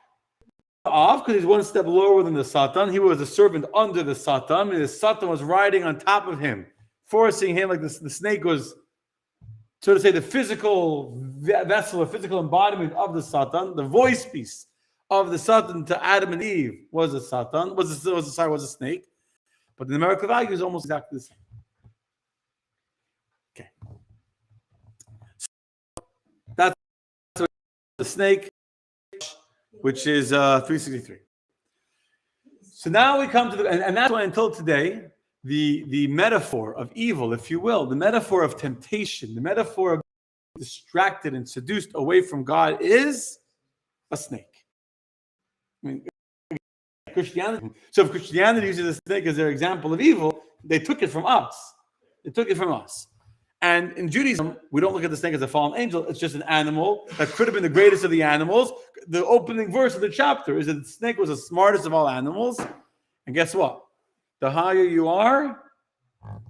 Off because he's one step lower than the Satan. He was a servant under the Satan, and the Satan was riding on top of him, forcing him like the snake was, so to say, the physical vessel, a physical embodiment of the Satan. The voice piece of the Satan to Adam and Eve was a Satan, was a snake, but the numerical value is almost exactly the same. Okay, so that's the snake, which is 363. So now we come to the, and that's why until today, the metaphor of evil, if you will, the metaphor of temptation, the metaphor of being distracted and seduced away from God is a snake. I mean, Christianity. So if Christianity uses a snake as their example of evil, they took it from us. And in Judaism, we don't look at the snake as a fallen angel. It's just an animal that could have been the greatest of the animals. The opening verse of the chapter is that the snake was the smartest of all animals. And guess what? The higher you are,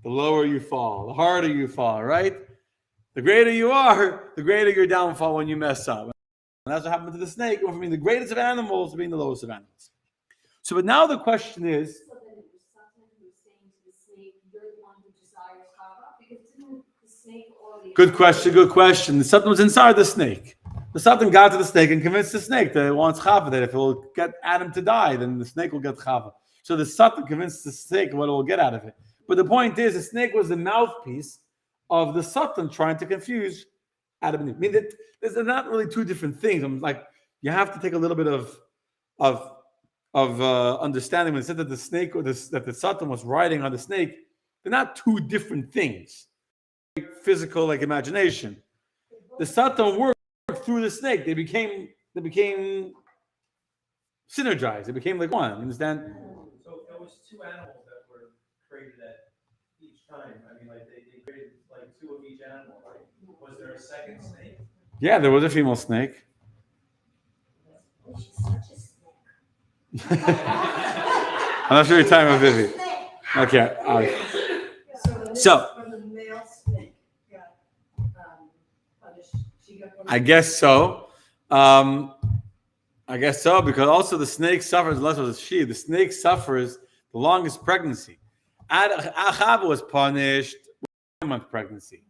the lower you fall, the harder you fall, right? The greater you are, the greater your downfall when you mess up. And that's what happened to the snake. It went from being the greatest of animals to being the lowest of animals. So, but now the question is, So then it was Satan who was saying to the snake, you're the one who desires Chava? Because didn't the snake already... good question. The Satan was inside the snake. The Satan got to the snake and convinced the snake that it wants Chava, that if it will get Adam to die, then the snake will get Chava. So the Satan convinced the snake what it will get out of it. But the point is, the snake was the mouthpiece of the Satan trying to confuse Adam and Eve. I mean, there's not really two different things. I'm like, you have to take a little bit of understanding when it said that the snake or that the Satan was riding on the snake. They're not two different things. Physical, like imagination. The Satan worked through the snake. They became synergized. They became like one. You understand? So there was two animals that were created at each time. I mean, like they created like two of each animal. Right? Was there a second snake? Yeah, there was a female snake. She's such a snake. I'm not sure your time of Vivi. Okay. So When the male snake got punished, she got punished. I guess so. I guess so, because also the snake suffers, unless it was a she, the snake suffers the longest pregnancy. Chava was punished with a 1-month pregnancy.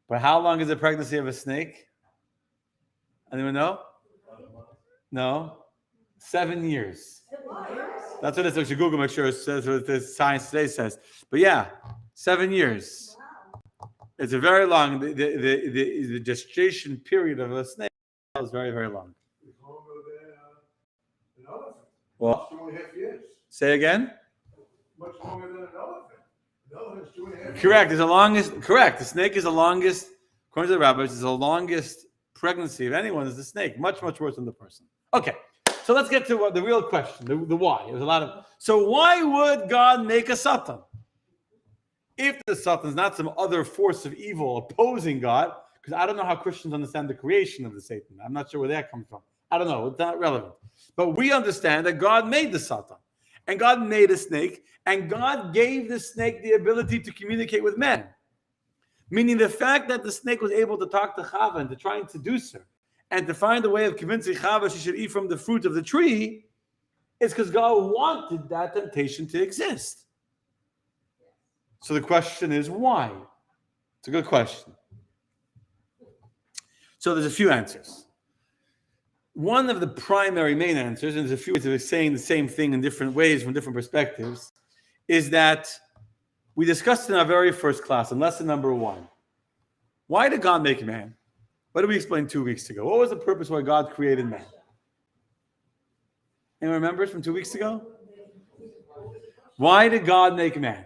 But how long is the pregnancy of a snake? Anyone know? No. 7 years. That's what it says. We should Google, make sure it says what the Science Today says. But yeah, 7 years. It's a very long, the gestation period of a snake is very, very long. It's longer than an elephant. Well, 2.5 years. say again? Much longer than an elephant. An elephant's 2.5 years. Correct. It's the longest. Correct. The snake is the longest, according to the rabbis, is the longest pregnancy of anyone is the snake. Much, much worse than the person. Okay. So let's get to the real question, the why. There's a lot of. So why would God make a Satan? If the Satan is not some other force of evil opposing God, because I don't know how Christians understand the creation of the Satan. I'm not sure where that comes from. I don't know. It's not relevant. But we understand that God made the Satan. And God made a snake. And God gave the snake the ability to communicate with men. Meaning the fact that the snake was able to talk to Chava and to try and seduce her, and to find a way of convincing Chava she should eat from the fruit of the tree, is because God wanted that temptation to exist. So the question is, why? It's a good question. So there's a few answers. One of the primary main answers, and there's a few ways of saying the same thing in different ways from different perspectives, is that we discussed in our very first class, in lesson number 1, why did God make man? What did we explain 2 weeks ago? What was the purpose why God created man? Anyone remembers from 2 weeks ago? Why did God make man?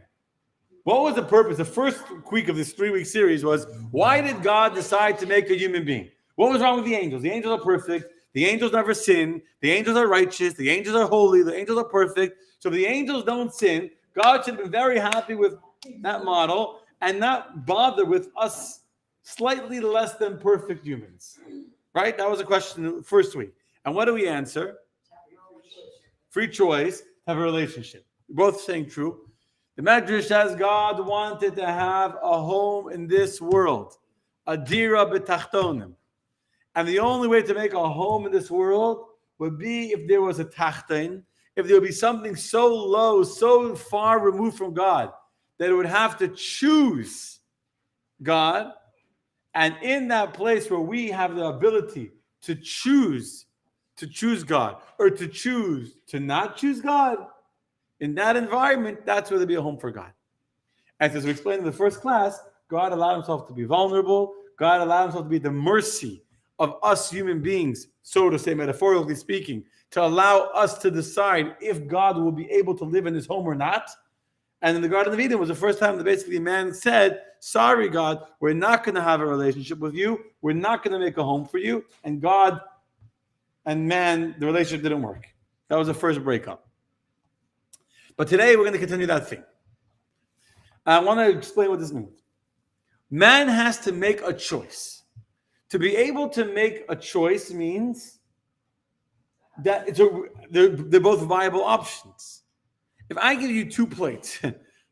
What was the purpose? The first week of this 3-week series was, why did God decide to make a human being? What was wrong with the angels? The angels are perfect. The angels never sin. The angels are righteous. The angels are holy. The angels are perfect. So if the angels don't sin, God should have been very happy with that model and not bother with us slightly less than perfect humans. Right? That was a question the first week. And what do we answer? Free choice, have a relationship. We're both saying true. The Medrash says God wanted to have a home in this world, a dira b'tachtonim. And the only way to make a home in this world would be if there was a tachton, if there would be something so low, so far removed from God, that it would have to choose God. And in that place where we have the ability to choose God, or to choose to not choose God, in that environment, that's where there'll be a home for God. And as we explained in the first class, God allowed himself to be vulnerable. God allowed himself to be at the mercy of us human beings, so to say, metaphorically speaking, to allow us to decide if God will be able to live in his home or not. And in the Garden of Eden was the first time that basically man said, sorry, God, we're not going to have a relationship with you. We're not going to make a home for you. And God and man, the relationship didn't work. That was the first breakup. But today we're going to continue that thing. I want to explain what this means. Man has to make a choice. To be able to make a choice means that they're both viable options. If I give you 2 plates,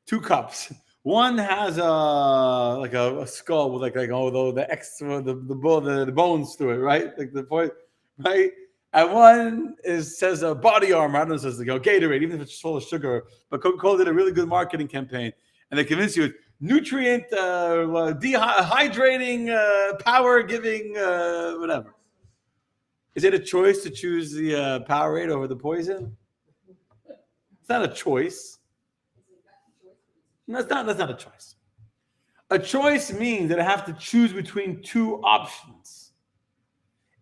2 cups, One has a skull with the bones to it, right? Like the point, right? And one says a body armor. I don't know, it says Gatorade, even if it's full of sugar. But Coca-Cola did a really good marketing campaign, and they convinced you it's nutrient, hydrating, power giving, whatever. Is it a choice to choose the Powerade over the poison? It's not a choice. No, that's not a choice. A choice means that I have to choose between two options.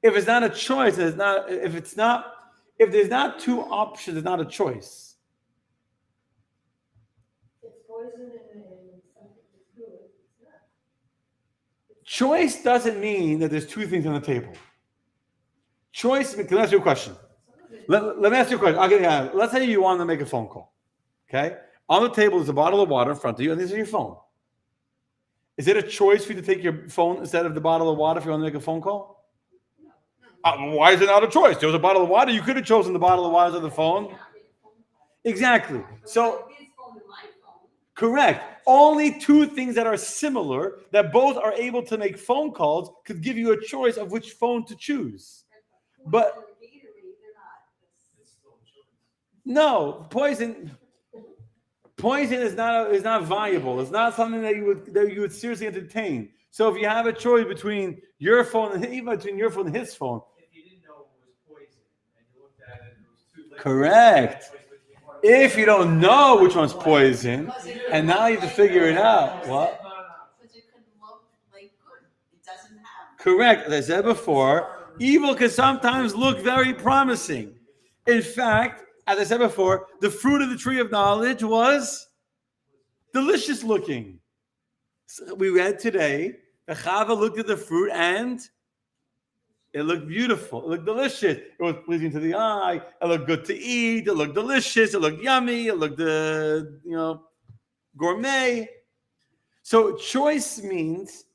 If it's not a choice, if there's not two options, it's not a choice. It's poison and something is good. It's not. Choice doesn't mean that there's two things on the table. Choice, can I ask you a question? Let me ask you a question. Okay, let's say you want to make a phone call. Okay? On the table is a bottle of water in front of you, and this is your phone. Is it a choice for you to take your phone instead of the bottle of water if you want to make a phone call? Why is it not a choice? There was a bottle of water. You could have chosen the bottle of water or the phone. Exactly. So, correct. Only two things that are similar, that both are able to make phone calls, could give you a choice of which phone to choose. But no, poison is not viable. It's not something that you would seriously entertain. So if you have a choice between your phone and even between your phone and his phone, If you didn't know it was poison and you looked at it and it was too late. correct. If you don't know which one's poison, and now you have to figure it out. What? Because it could look like good. It doesn't have. Correct. As I said before, evil can sometimes look very promising. In fact, as I said before, the fruit of the tree of knowledge was delicious looking. So we read today that Chava looked at the fruit and it looked beautiful. It looked delicious. It was pleasing to the eye. It looked good to eat. It looked delicious. It looked yummy. It looked, gourmet. So choice means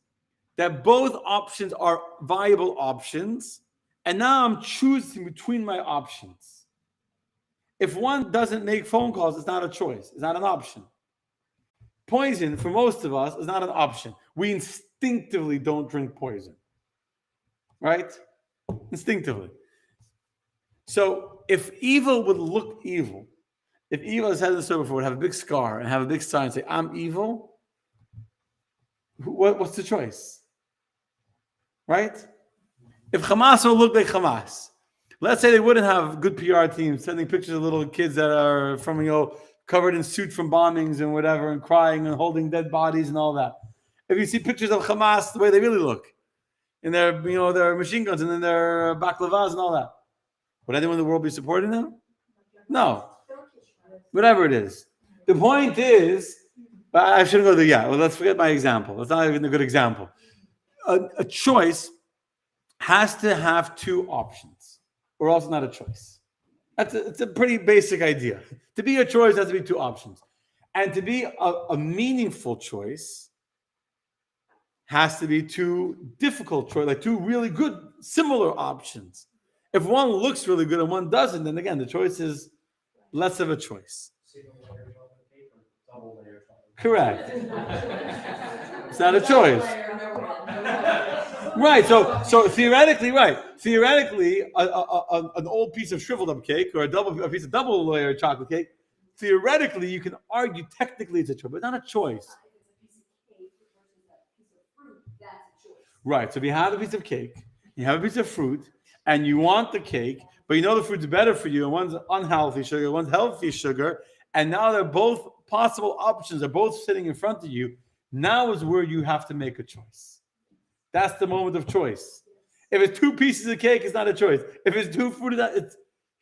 that both options are viable options, and now I'm choosing between my options. If one doesn't make phone calls, it's not a choice. It's not an option. Poison, for most of us, is not an option. We instinctively don't drink poison. Right? Instinctively. So if evil would look evil, if evil, as I said in the story before, would have a big scar and have a big sign and say, I'm evil, what's the choice? Right? If Hamas would look like Hamas, let's say they wouldn't have good PR teams sending pictures of little kids that are from, covered in suit from bombings and whatever, and crying and holding dead bodies and all that. If you see pictures of Hamas the way they really look, in their, their machine guns and in their baklavas and all that, would anyone in the world be supporting them? No. Whatever it is. The point is, but I shouldn't go there yet. Well, let's forget my example. That's not even a good example. A choice has to have two options, or else not a choice. It's a pretty basic idea. To be a choice, has to be two options. And to be a meaningful choice, has to be two difficult choices, like two really good, similar options. If one looks really good and one doesn't, then again, the choice is less of a choice. Single layer chocolate cake or double layer chocolate cake? Correct. It's not a choice. Right. So theoretically, right. Theoretically, an old piece of shriveled up cake or a piece of double layer chocolate cake, theoretically, you can argue technically it's a choice, but not a choice. Right. So if you have a piece of cake, you have a piece of fruit, and you want the cake, but you know the fruit's better for you, and one's unhealthy sugar, one's healthy sugar, and now they're both possible options, they're both sitting in front of you. Now is where you have to make a choice. That's the moment of choice. If it's two pieces of cake, it's not a choice. If it's two fruit,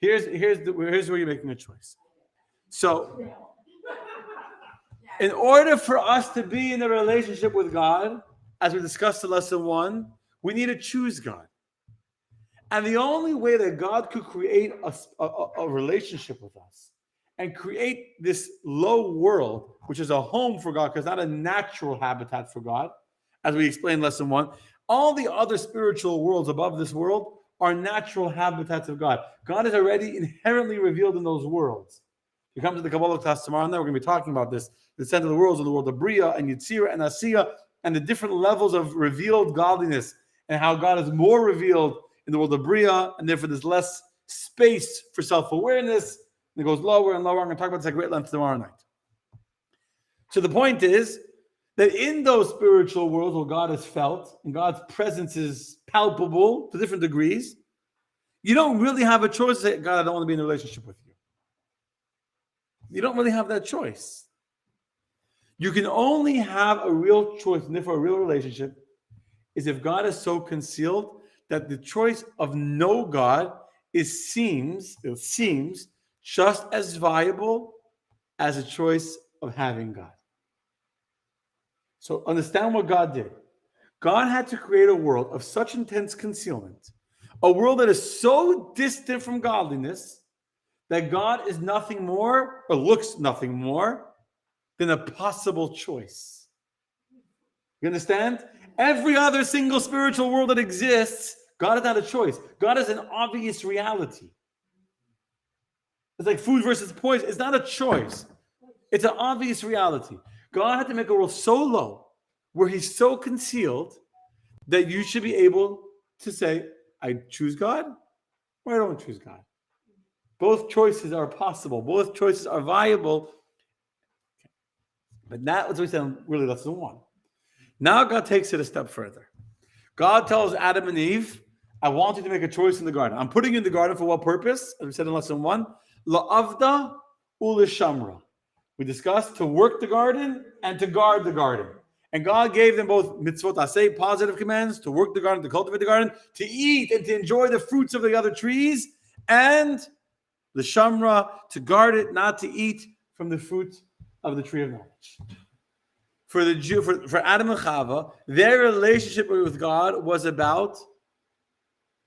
here's where you're making a choice. So, in order for us to be in a relationship with God, as we discussed in lesson 1, we need to choose God. And the only way that God could create a relationship with us and create this low world, which is a home for God, because it's not a natural habitat for God, as we explained in lesson 1, all the other spiritual worlds above this world are natural habitats of God. God is already inherently revealed in those worlds. You come to the Kabbalah class tomorrow night, we're going to be talking about this. The center of the world is in the world of Bria and Yitzira and Asiya, and the different levels of revealed godliness, and how God is more revealed in the world of Bria, and therefore there's less space for self-awareness, and it goes lower and lower. I'm going to talk about this at great length tomorrow night. So the point is that in those spiritual worlds where God is felt, and God's presence is palpable to different degrees, you don't really have a choice to say, God, I don't want to be in a relationship with you. You don't really have that choice. You can only have a real choice, and therefore a real relationship, is if God is so concealed that the choice of no God seems just as viable as a choice of having God. So understand what God did. God had to create a world of such intense concealment, a world that is so distant from godliness that God is nothing more or looks nothing more than a possible choice. You understand? Every other single spiritual world that exists, God is not a choice. God is an obvious reality. It's like food versus poison. It's not a choice. It's an obvious reality. God had to make a world so low, where he's so concealed, that you should be able to say, I choose God, or I don't choose God. Both choices are possible. Both choices are viable. But that was what we said in really lesson 1. Now God takes it a step further. God tells Adam and Eve, I want you to make a choice in the garden. I'm putting you in the garden for what purpose? As we said in lesson 1, la'avda u'lishamra. We discussed to work the garden and to guard the garden. And God gave them both mitzvot aseh, positive commands, to work the garden, to cultivate the garden, to eat and to enjoy the fruits of the other trees, and the shamra, to guard it, not to eat from the fruit of the tree of knowledge. For the Jew, for Adam and Chava, their relationship with God was about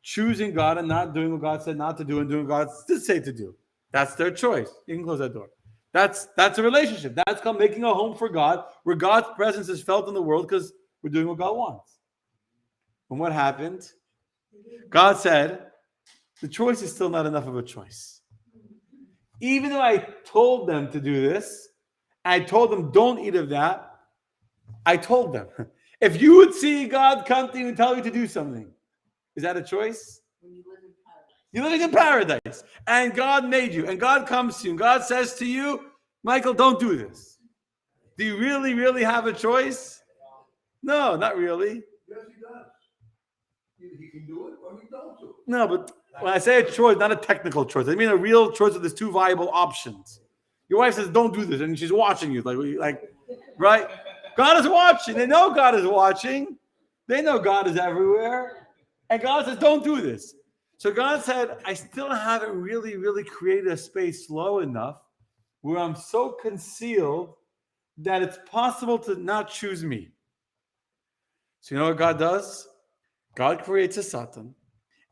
choosing God and not doing what God said not to do and doing what God did say to do. That's their choice. You can close that door. That's a relationship. That's called making a home for God, where God's presence is felt in the world because we're doing what God wants. And what happened? God said, the choice is still not enough of a choice. Even though I told them to do this, I told them don't eat of that, I told them, if you would see God come to you and tell you to do something, is that a choice? When you live in paradise. You're living in paradise, and God made you, and God comes to you, and God says to you, Michael, don't do this. Do you really, really have a choice? No, not really. Yes, he does. Either he can do it or he don't do it. No, but when I say a choice, not a technical choice, I mean a real choice where there's two viable options. Your wife says, don't do this, and she's watching you, like, right? God is watching. They know God is watching. They know God is everywhere. And God says, don't do this. So God said, I still haven't really, really created a space low enough where I'm so concealed that it's possible to not choose me. So you know what God does? God creates a Satan,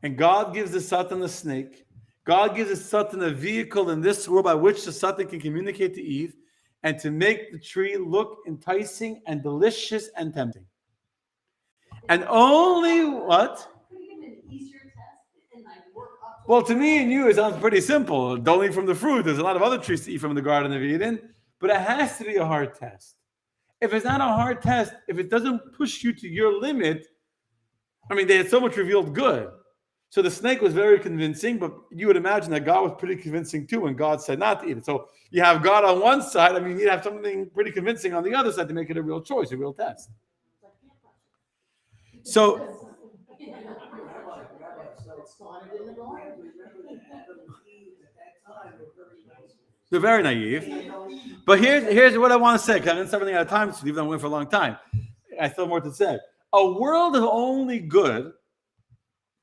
and God gives the Satan a snake. God gives the Satan a vehicle in this world by which the Satan can communicate to Eve and to make the tree look enticing and delicious and tempting. And only what? Could you give an easier test and like work up to Well, to me and you, it sounds pretty simple. Don't eat from the fruit. There's a lot of other trees to eat from in the Garden of Eden, but it has to be a hard test. If it's not a hard test, if it doesn't push you to your limit, I mean, they had so much revealed good. So the snake was very convincing, but you would imagine that God was pretty convincing too when God said not to eat it. So you have God on one side. I mean, you'd have something pretty convincing on the other side to make it a real choice, a real test. So So it started in the garden. they're very naive. But here's what I want to say, because I didn't start running out of time, so even though I went for a long time. I still have more to say. A world of only good,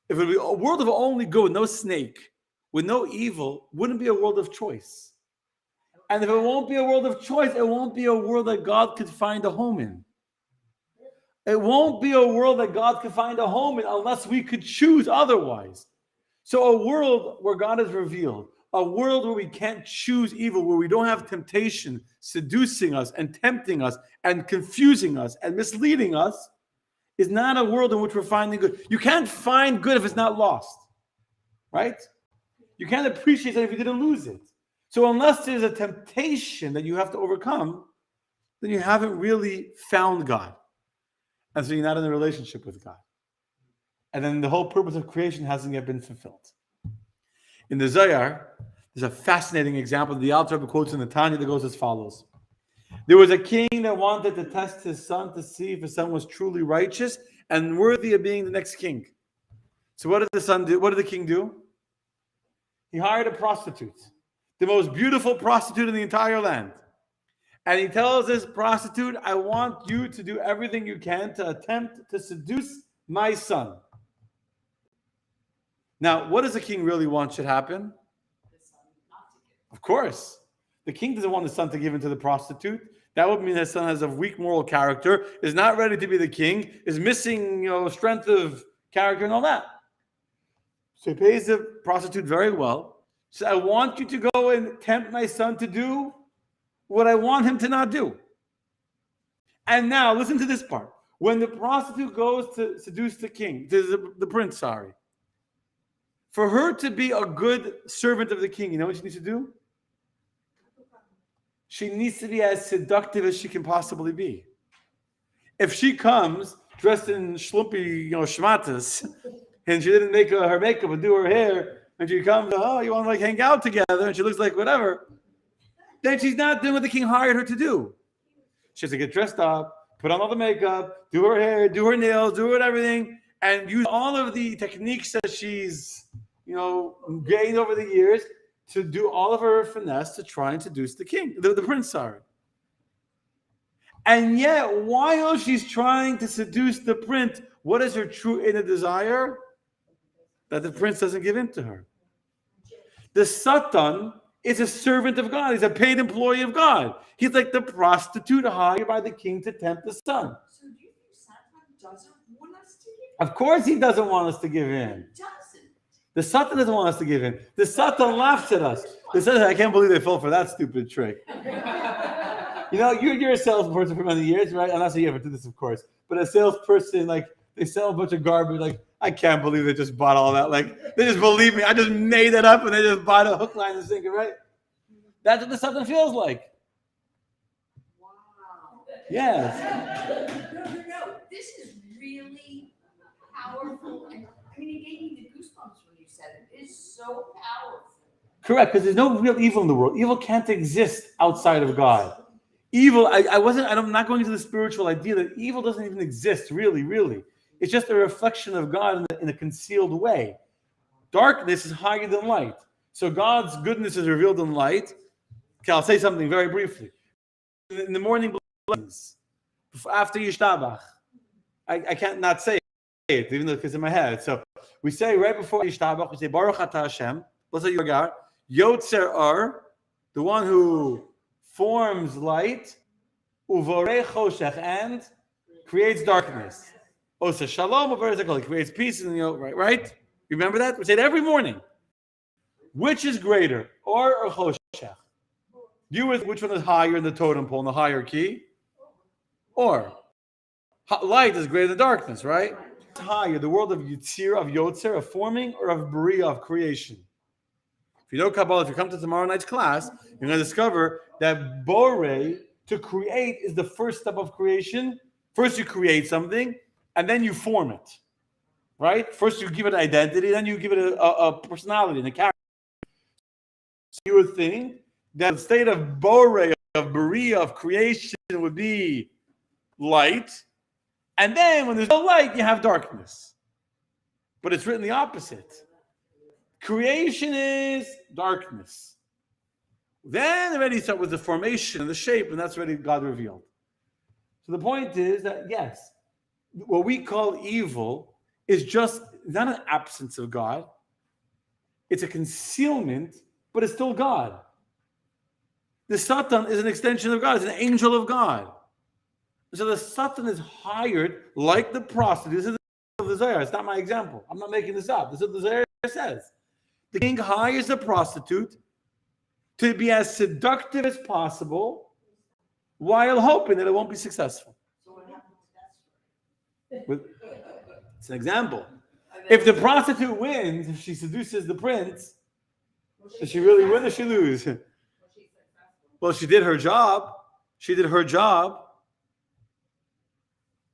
if it would be a world of only good with no snake, with no evil, wouldn't be a world of choice. And if it won't be a world of choice, it won't be a world that God could find a home in. It won't be a world that God could find a home in unless we could choose otherwise. So a world where God is revealed, a world where we can't choose evil, where we don't have temptation seducing us and tempting us and confusing us and misleading us, is not a world in which we're finding good. You can't find good if it's not lost, right? You can't appreciate it if you didn't lose it. So unless there's a temptation that you have to overcome, then you haven't really found God. And so you're not in a relationship with God. And then the whole purpose of creation hasn't yet been fulfilled. In the Zohar, there's a fascinating example. The Alter Rebbe quotes in the Tanya that goes as follows. There was a king that wanted to test his son to see if his son was truly righteous and worthy of being the next king. So what did the son do? What did the king do? He hired a prostitute, the most beautiful prostitute in the entire land. And he tells this prostitute, I want you to do everything you can to attempt to seduce my son. Now, what does the king really want should happen? The son not to give. Of course. The king doesn't want the son to give in to the prostitute. That would mean his son has a weak moral character, is not ready to be the king, is missing, strength of character and all that. So he pays the prostitute very well. He says, I want you to go and tempt my son to do what I want him to not do. And now, listen to this part. When the prostitute goes to seduce the king, the prince, for her to be a good servant of the king, you know what she needs to do? She needs to be as seductive as she can possibly be. If she comes dressed in schlumpy, shmatas, and she didn't make her makeup and do her hair, and she comes, oh, you want to hang out together, and she looks like whatever, then she's not doing what the king hired her to do. She has to get dressed up, put on all the makeup, do her hair, do her nails, do it everything, and use all of the techniques that she's, gained over the years to do all of her finesse to try and seduce the king, the prince, And yet, while she's trying to seduce the prince, what is her true inner desire? That the prince doesn't give in to her. The Satan is a servant of God. He's a paid employee of God. He's like the prostitute hired by the king to tempt the son. So do you think Satan doesn't want us to give? Of course he doesn't want us to give in. He doesn't. The Satan doesn't want us to give in. The Satan laughs at us. The Satan, I can't believe they fell for that stupid trick. You're a salesperson for many years, right? I'm not saying you ever do this, of course. But a salesperson, they sell a bunch of garbage. I can't believe they just bought all that. They just believe me. I just made it up and they just bought a hook, line, and sinker, right? That's what the Satan feels like. Wow. Yes. No, this is really powerful. And it gave me the goosebumps when you said it. It's so powerful. Correct, because there's no real evil in the world. Evil can't exist outside of God. Evil, I'm not going into the spiritual idea that evil doesn't even exist, really. It's just a reflection of God in a concealed way. Darkness is higher than light. So God's goodness is revealed in light. Okay, I'll say something very briefly. In the morning blessings, after Yishtabach, I can't not say it, even though it's in my head. So we say right before Yishtabach, we say Baruch Atah Hashem, blessed you are God, Yotzer Or, the one who forms light, Uvorei Choshech, and creates darkness. Osa Shalom, he creates peace, and right? Remember that? We say it every morning. Which is greater, Or Choshech? Which one is higher in the totem pole, in the hierarchy? Or. Light is greater than darkness, right? It's higher, the world of Yitzir, of Yotzer, of forming, or of Bria, of creation. If you know Kabbalah, if you come to tomorrow night's class, you're going to discover that Bore, to create, is the first step of creation. First you create something, and then you form it, right? First you give it identity, then you give it a personality and a character. So you would think that the state of Bore, of Bria, of creation would be light, and then when there's no light, you have darkness. But it's written the opposite. Creation is darkness. Then already start with the formation and the shape, and that's already God revealed. So the point is that, yes, what we call evil is just not an absence of God. It's a concealment, but it's still God. The Satan is an extension of God. It's an angel of God. So the Satan is hired like the prostitute. This is the Zohar. It's not my example. I'm not making this up. This is what the Zohar says. The king hires a prostitute to be as seductive as possible while hoping that it won't be successful. So what happened to that story? It's an example. If the prostitute wins, if she seduces the prince, does she really win or she lose? Well, she did her job. She did her job.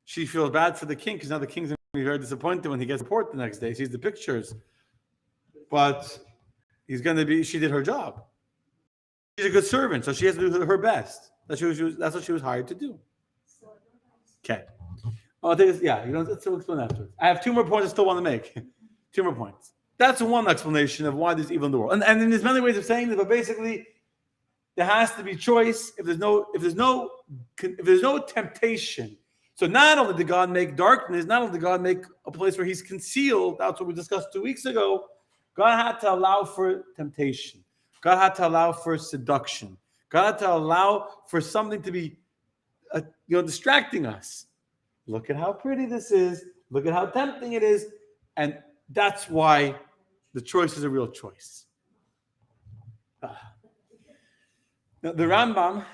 She feels bad for the king because now the king's going to be very disappointed when he gets a report the next day. Sees the pictures. But she did her job. She's a good servant, so she has to do her best. That's what she was hired to do. Okay. I'll take this. Yeah, let's explain afterwards. I have 2 more points I still want to make. 2 more points. That's one explanation of why there's evil in the world. And there's many ways of saying this, but basically, there has to be choice if there's no temptation. So not only did God make darkness, not only did God make a place where he's concealed, that's what we discussed 2 weeks ago, God had to allow for temptation. God had to allow for seduction. God had to allow for something to be distracting us. Look at how pretty this is. Look at how tempting it is. And that's why the choice is a real choice. Now, the Rambam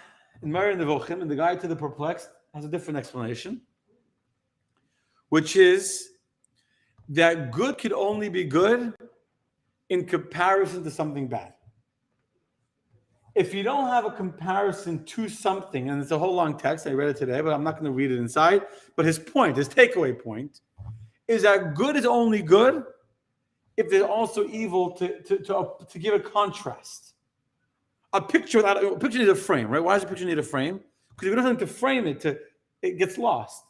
in Moreh Nevuchim, in the Guide to the Perplexed, has a different explanation, which is that good could only be good in comparison to something bad. If you don't have a comparison to something, and it's a whole long text, I read it today, but I'm not going to read it inside, but his takeaway point, is that good is only good if there's also evil to give a contrast. A picture needs a frame, right? Why does a picture need a frame? Because if you don't have something to frame it, it gets lost.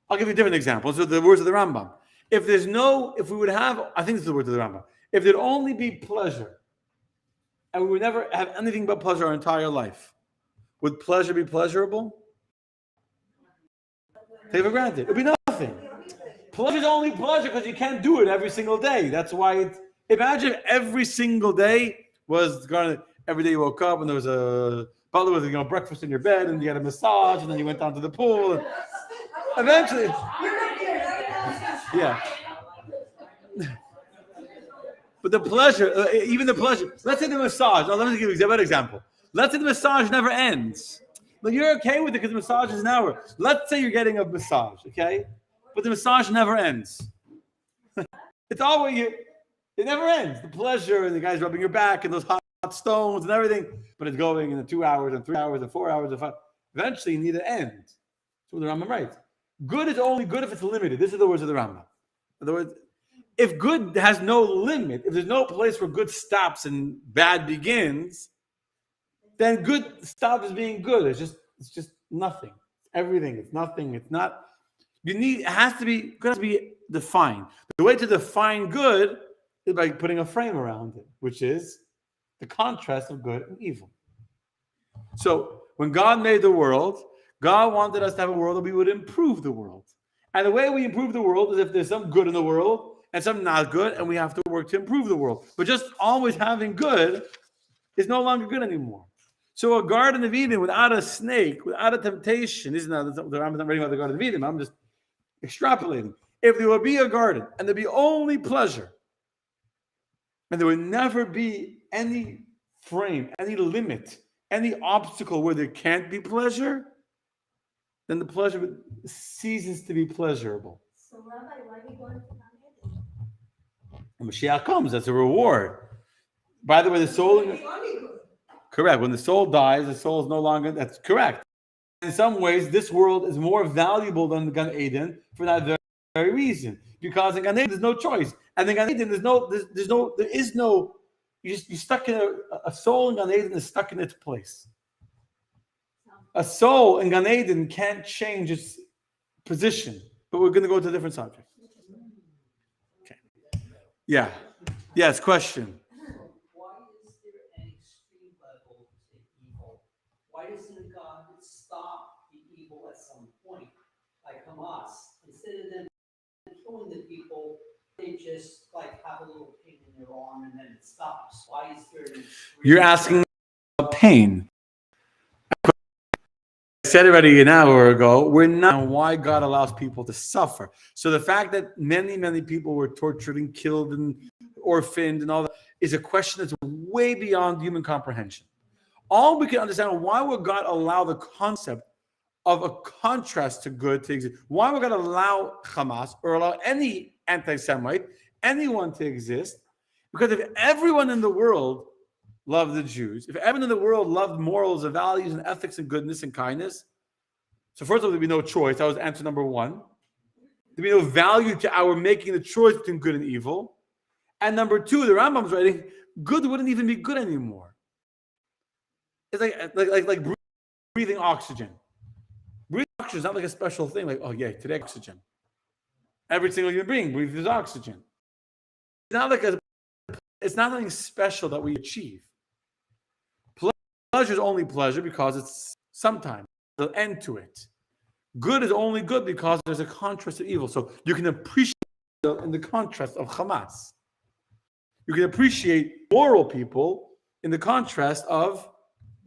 I'll give you a different example. So the words of the Rambam. I think this is the words of the Rambam. If there'd only be pleasure, and we would never have anything but pleasure our entire life, would pleasure be pleasurable? Take it for granted. It would be nothing. Pleasure is only pleasure because you can't do it every single day. That's why imagine if every single day was every day you woke up and there was a butler with breakfast in your bed and you had a massage and then you went down to the pool. And eventually, yeah. But the pleasure, even the pleasure. Let's say the massage. Now, let me give you a better example. Let's say the massage never ends. But you're okay with it because the massage is an hour. Let's say you're getting a massage, okay? But the massage never ends. It's always it never ends. The pleasure and the guys rubbing your back and those hot stones and everything. But it's going in the 2 hours and 3 hours and 4 hours and 5. Eventually, you need an end. That's what the Rambam writes. Good is only good if it's limited. This is the words of the Rambam. In other words, if good has no limit, if there's no place where good stops and bad begins, then good stops being good. It's just nothing. Everything. It's nothing. It's not. It has to be defined. The way to define good is by putting a frame around it, which is the contrast of good and evil. So when God made the world, God wanted us to have a world that we would improve the world. And the way we improve the world is if there's some good in the world and some not good, and we have to work to improve the world. But just always having good is no longer good anymore. So a Garden of Eden without a snake, without a temptation, I'm not reading about the Garden of Eden, I'm just extrapolating. If there would be a garden and there'd be only pleasure, and there would never be any frame, any limit, any obstacle where there can't be pleasure, then the pleasure ceases to be pleasurable. So Rabbi, why are we going to When Mashiach comes, that's a reward. By the way, the soul... Correct. When the soul dies, the soul is no longer... That's correct. In some ways, this world is more valuable than the Gan Eden for that very reason. Because in Gan Eden, there's no choice. And in Gan Eden, there is no... You're stuck in a soul in Gan Eden is stuck in its place. A soul in Gan Eden can't change its position. But we're going to go to a different subject. Okay. Yeah. Yes, question. Why is there an extreme level to evil? Why doesn't God stop the evil at some point, like Hamas? Instead of them killing the people, they just have a little pain in their arm and then it stops. Why is there an extreme... You're asking about pain. I said already an hour ago, we're not why God allows people to suffer. So the fact that many, many people were tortured and killed and orphaned and all that is a question that's way beyond human comprehension. All we can understand, why would God allow the concept of a contrast to good to exist? Why would God allow Hamas or allow any anti-Semite, anyone to exist? Because if everyone in the world loved the Jews, if everyone in the world loved morals and values and ethics and goodness and kindness, so first of all, there'd be no choice. That was answer number one. There'd be no value to our making the choice between good and evil. And number two, the Rambam's writing, good wouldn't even be good anymore. It's like breathing oxygen. Breathing oxygen is not like a special thing, like, oh yeah, today oxygen. Every single human being breathes oxygen. It's not something special that we achieve. Pleasure is only pleasure because it's sometimes there's an end to it. Good is only good because there's a contrast to evil. So you can appreciate it in the contrast of Hamas. You can appreciate moral people in the contrast of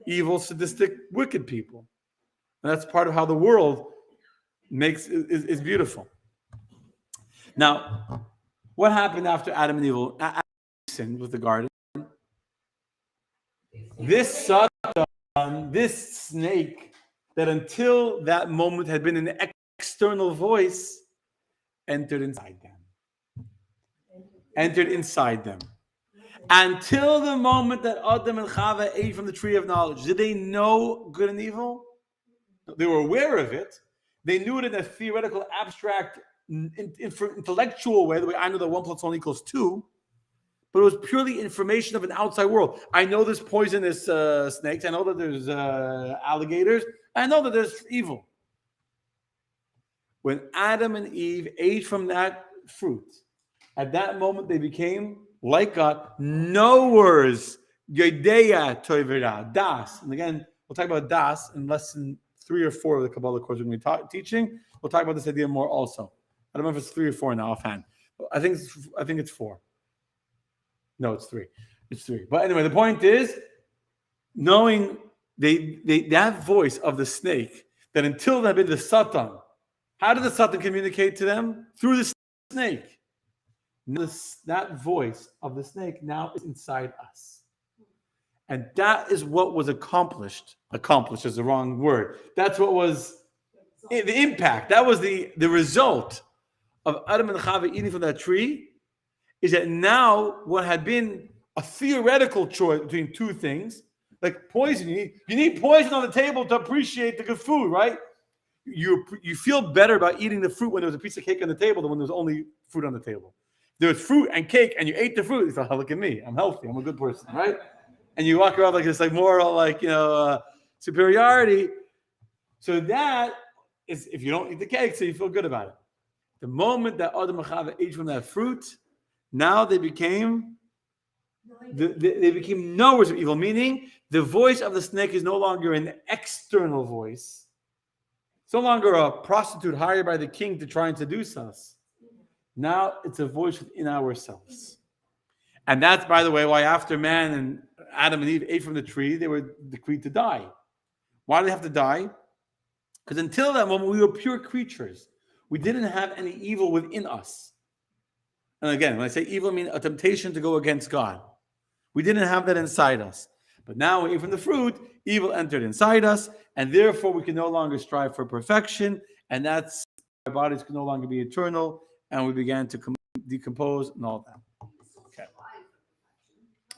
evil, sadistic, wicked people. And that's part of how the world is beautiful. Now, what happened after Adam and Eve sinned with the garden? This Satan, this snake, that until that moment had been an external voice, entered inside them. Entered inside them. Until the moment that Adam and Chava ate from the tree of knowledge. Did they know good and evil? They were aware of it. They knew it in a theoretical, abstract, intellectual way, the way I know that 1 + 1 = 2. But it was purely information of an outside world. I know there's poisonous snakes. I know that there's alligators. I know that there's evil. When Adam and Eve ate from that fruit, at that moment they became, like God, knowers, Yedeya Toivera, Das. And again, we'll talk about Das in lesson 3 or 4 of the Kabbalah course we're going to be teaching. We'll talk about this idea more also. I don't know if it's 3 or 4 now offhand. I think it's 4. No, it's 3. It's 3. But anyway, the point is, knowing that voice of the snake, that until then had been the Satan. How did the Satan communicate to them? Through the snake. That voice of the snake now is inside us. And that is what was accomplished. Accomplished is the wrong word. That's what was the impact. That was the result of Adam and Chava eating from that tree, is that now what had been a theoretical choice between two things, like poison. You need poison on the table to appreciate the good food, right? You feel better about eating the fruit when there was a piece of cake on the table than when there was only fruit on the table. There was fruit and cake, and you ate the fruit. You thought, oh, look at me, I'm healthy, I'm a good person, right? And you walk around like this, like moral, like superiority. So that is, if you don't eat the cake, so you feel good about it. The moment that Adam and Chava ate from that fruit, now they became knowers of evil, meaning the voice of the snake is no longer an external voice. It's no longer a prostitute hired by the king to try and seduce us. Now it's a voice within ourselves. And that's, by the way, why after man and Adam and Eve ate from the tree, they were decreed to die. Why did they have to die? Because until that moment, we were pure creatures. We didn't have any evil within us. And again, when I say evil, I mean a temptation to go against God. We didn't have that inside us. But now we eat from the fruit, evil entered inside us, and therefore we can no longer strive for perfection, and that's our bodies can no longer be eternal, and we began to decompose and all that. Okay.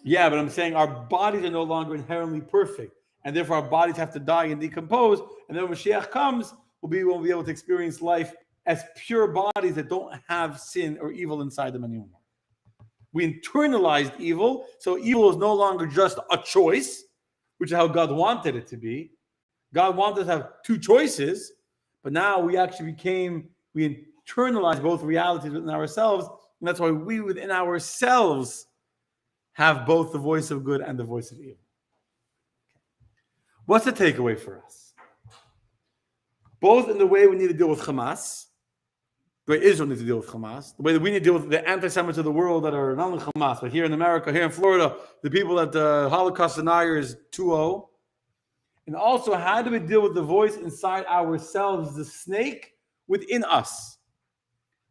Yeah, but I'm saying our bodies are no longer inherently perfect, and therefore our bodies have to die and decompose, and then when Mashiach comes, we'll be able to experience life as pure bodies that don't have sin or evil inside them anymore. We internalized evil, so evil is no longer just a choice, which is how God wanted it to be. God wanted us to have two choices, but now we actually we internalized both realities within ourselves, and that's why we within ourselves have both the voice of good and the voice of evil. What's the takeaway for us? Both in the way we need to deal with Hamas, the way Israel needs to deal with Hamas, the way that we need to deal with the anti-Semites of the world that are not only Hamas, but here in America, here in Florida, the people that the Holocaust deniers 2-0. And also, how do we deal with the voice inside ourselves, the snake within us?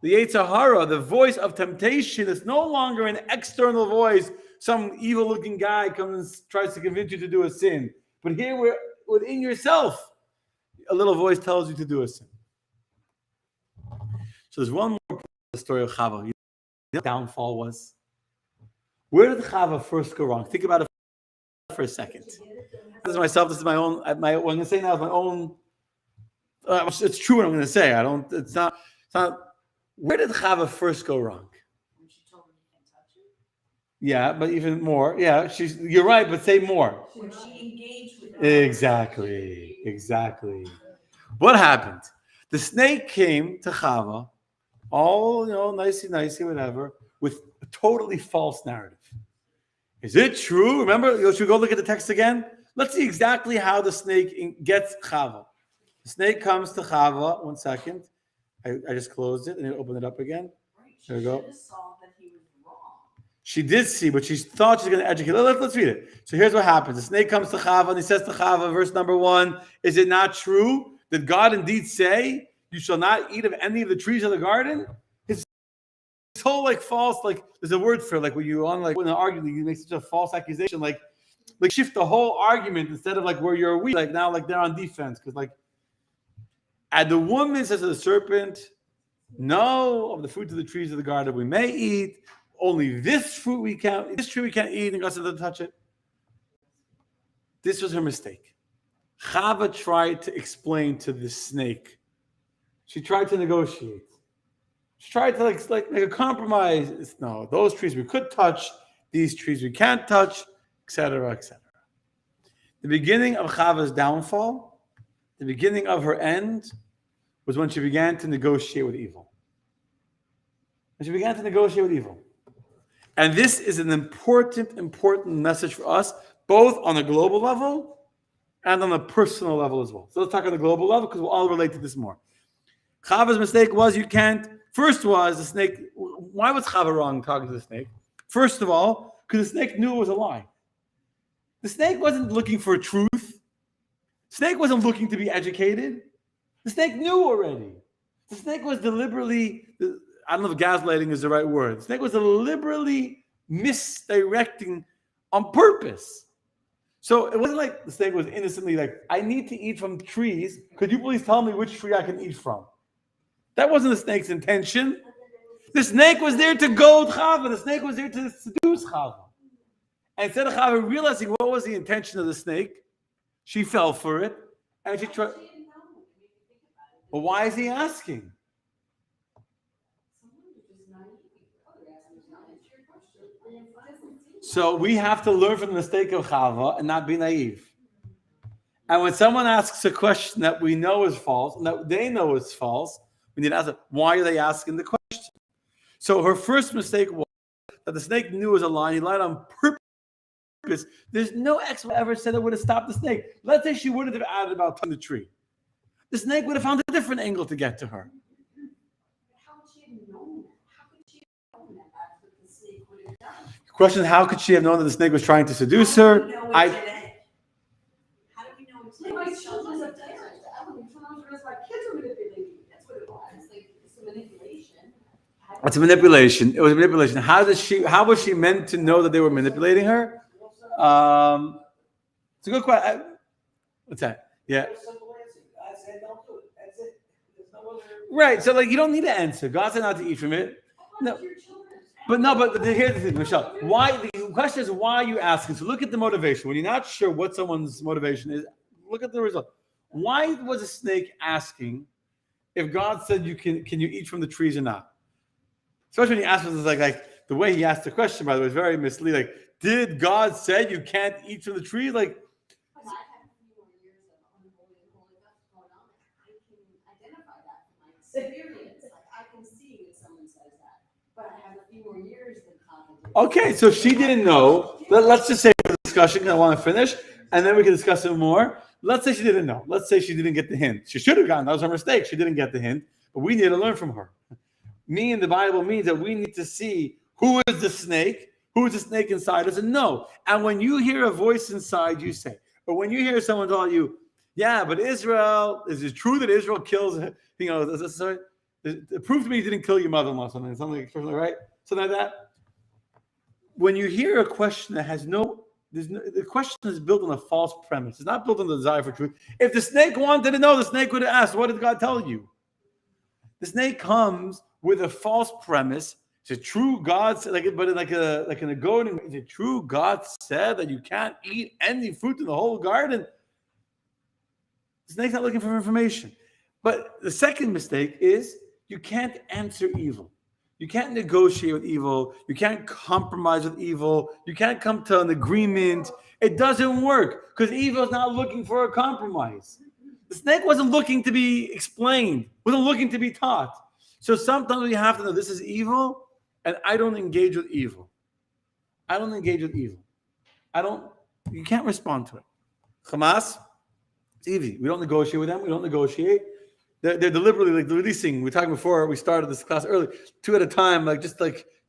The Yetzer Hara, the voice of temptation, is no longer an external voice. Some evil-looking guy comes and tries to convince you to do a sin. But here, we're within yourself. A little voice tells you to do a sin. So there's one more part of the story of Chava. You know what the downfall was? Where did Chava first go wrong? Think about it for a second. This is myself. This is my own. What I'm going to say now is my own. It's true what I'm going to say. I don't. It's not. It's not. Where did Chava first go wrong? When she told him he can't touch it. Yeah, but even more. Yeah, you're right, but say more. When she engaged with him. Exactly. What happened? The snake came to Chava, all nicey, whatever, with a totally false narrative. Is it true? Remember, should we go look at the text again? Let's see exactly how the snake gets Chava. The snake comes to Chava. 1 second. I just closed it and then opened it up again. Right, There we she go. should have saw that he was wrong. She did see, but she thought she's going to educate. Let's read it. So here's what happens. The snake comes to Chava and he says to Chava, verse number 1, is it not true that God indeed say, you shall not eat of any of the trees of the garden? His whole false, there's a word for it, when you on when an argument, you make such a false accusation, like shift the whole argument instead of where you're weak, now they're on defense. Because and the woman says to the serpent, no, of the fruit of the trees of the garden we may eat. Only this tree we can't eat, and God said, don't touch it. This was her mistake. Chava tried to explain to the snake. She tried to negotiate. She tried to make a compromise. No, those trees we could touch, these trees we can't touch, etc., etc. The beginning of Chava's downfall, the beginning of her end, was when she began to negotiate with evil. And this is an important message for us, both on a global level and on a personal level as well. So let's talk on the global level because we'll all relate to this more. Chava's mistake was first was the snake. Why was Chava wrong talking to the snake? First of all, because the snake knew it was a lie. The snake wasn't looking for truth. The snake wasn't looking to be educated. The snake knew already. The snake was deliberately, I don't know if gaslighting is the right word. The snake was deliberately misdirecting on purpose. So it wasn't like the snake was innocently I need to eat from trees. Could you please tell me which tree I can eat from? That wasn't the snake's intention. The snake was there to goad Chava. The snake was there to seduce Chava. And instead of Chava realizing what was the intention of the snake, she fell for it. And she tried. Well, why is he asking? So we have to learn from the mistake of Chava and not be naive. And when someone asks a question that we know is false, and that they know is false, we need to ask them, why are they asking the question? So her first mistake was that the snake knew it was a lie. He lied on purpose. There's no expert ever said it would have stopped the snake. Let's say she wouldn't have added about the tree. The snake would have found a different angle to get to her. How would she have known that? How could she have known that that's what the snake would have done? The question is, how could she have known that the snake was trying to seduce her? How do we know it's My children are parents. Sometimes it's my kids are manipulating. That's what it was. It's a manipulation. It's a manipulation. It was a manipulation. How was she meant to know that they were manipulating her? It's a good question. What's that? Yeah. Right. So you don't need to answer. God said not to eat from it. No. But here's the thing, Michelle. Why? The question is, why are you asking? So look at the motivation. When you're not sure what someone's motivation is, look at the result. Why was a snake asking if God said can you eat from the trees or not? Especially when he asked us, like the way he asked the question, by the way, is very misleading. Did God say you can't eat from the tree? I've had a few more years of unholy and holy stuff going on. I can identify that from my experience. I can see when someone says that. But I have a few more years than cognitive. Okay, so she didn't know. Let's just say for the discussion, because I want to finish, and then we can discuss it more. Let's say she didn't know. Let's say she didn't get the hint. She should have gotten. That was her mistake. She didn't get the hint, but we need to learn from her. Me in the Bible means that we need to see who is the snake, who is the snake inside us, and know. And when you hear a voice inside, you say, or when you hear someone tell you, yeah, but Israel, is it true that Israel kills, prove to me you didn't kill your mother-in-law, something right? Something like that. When you hear a question that has the question is built on a false premise. It's not built on the desire for truth. If the snake wanted to know, the snake would have asked, what did God tell you? The snake comes with a false premise. Is it true God said, but like in a garden, is it true God said that you can't eat any fruit in the whole garden? The snake's not looking for information. But the second mistake is you can't answer evil. You can't negotiate with evil. You can't compromise with evil. You can't come to an agreement. It doesn't work because evil is not looking for a compromise. The snake wasn't looking to be explained, wasn't looking to be taught. So sometimes we have to know this is evil, and I don't engage with evil. I don't engage with evil. You can't respond to it. Hamas, it's easy. We don't negotiate with them. We don't negotiate. They're deliberately releasing. We were talking before we started this class early, 2 at a time, just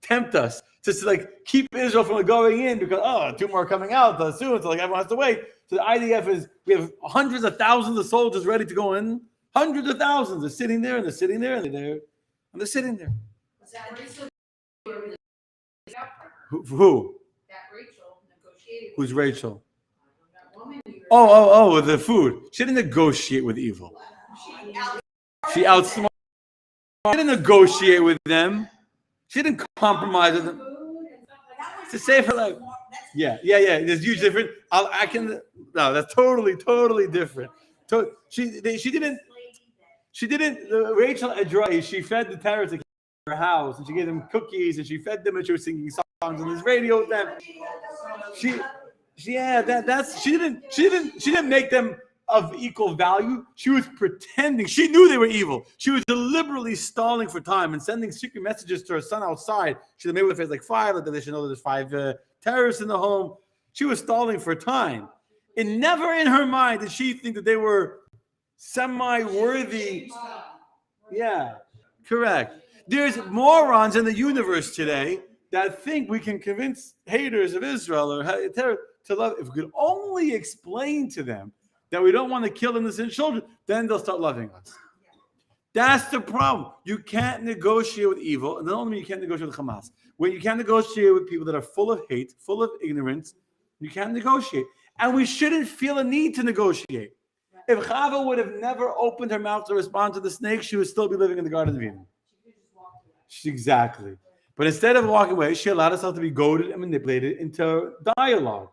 tempt us, just to keep Israel from going in because 2 more coming out soon, so everyone has to wait. So the IDF is we have hundreds of thousands of soldiers ready to go in. Hundreds of thousands are sitting there and they're sitting there and they're sitting there. Was that Rachel? Who? That Rachel negotiated. Who's Rachel? That woman you were- Oh, the food. She didn't negotiate with evil. She outsmarted. She didn't negotiate with them. She didn't compromise with them. To save her life. Yeah. There's huge difference. No, that's totally different. She didn't. Rachel Adrai, she fed the terrorists in her house, and she gave them cookies, and she fed them, and she was singing songs on this radio with them. She didn't make them of equal value. She was pretending. She knew they were evil. She was deliberately stalling for time and sending secret messages to her son outside. She said, maybe if there's 5, that they should know that there's 5 terrorists in the home. She was stalling for time. And never in her mind did she think that they were semi-worthy. Yeah, correct. There's morons in the universe today that think we can convince haters of Israel or to love. If we could only explain to them that we don't want to kill innocent children, then they'll start loving us. That's the problem. You can't negotiate with evil, and not only you can't negotiate with Hamas. When you can't negotiate with people that are full of hate, full of ignorance, you can't negotiate. And we shouldn't feel a need to negotiate. If Chava would have never opened her mouth to respond to the snake, she would still be living in the Garden of Eden. Exactly. But instead of walking away, she allowed herself to be goaded and manipulated into dialogue.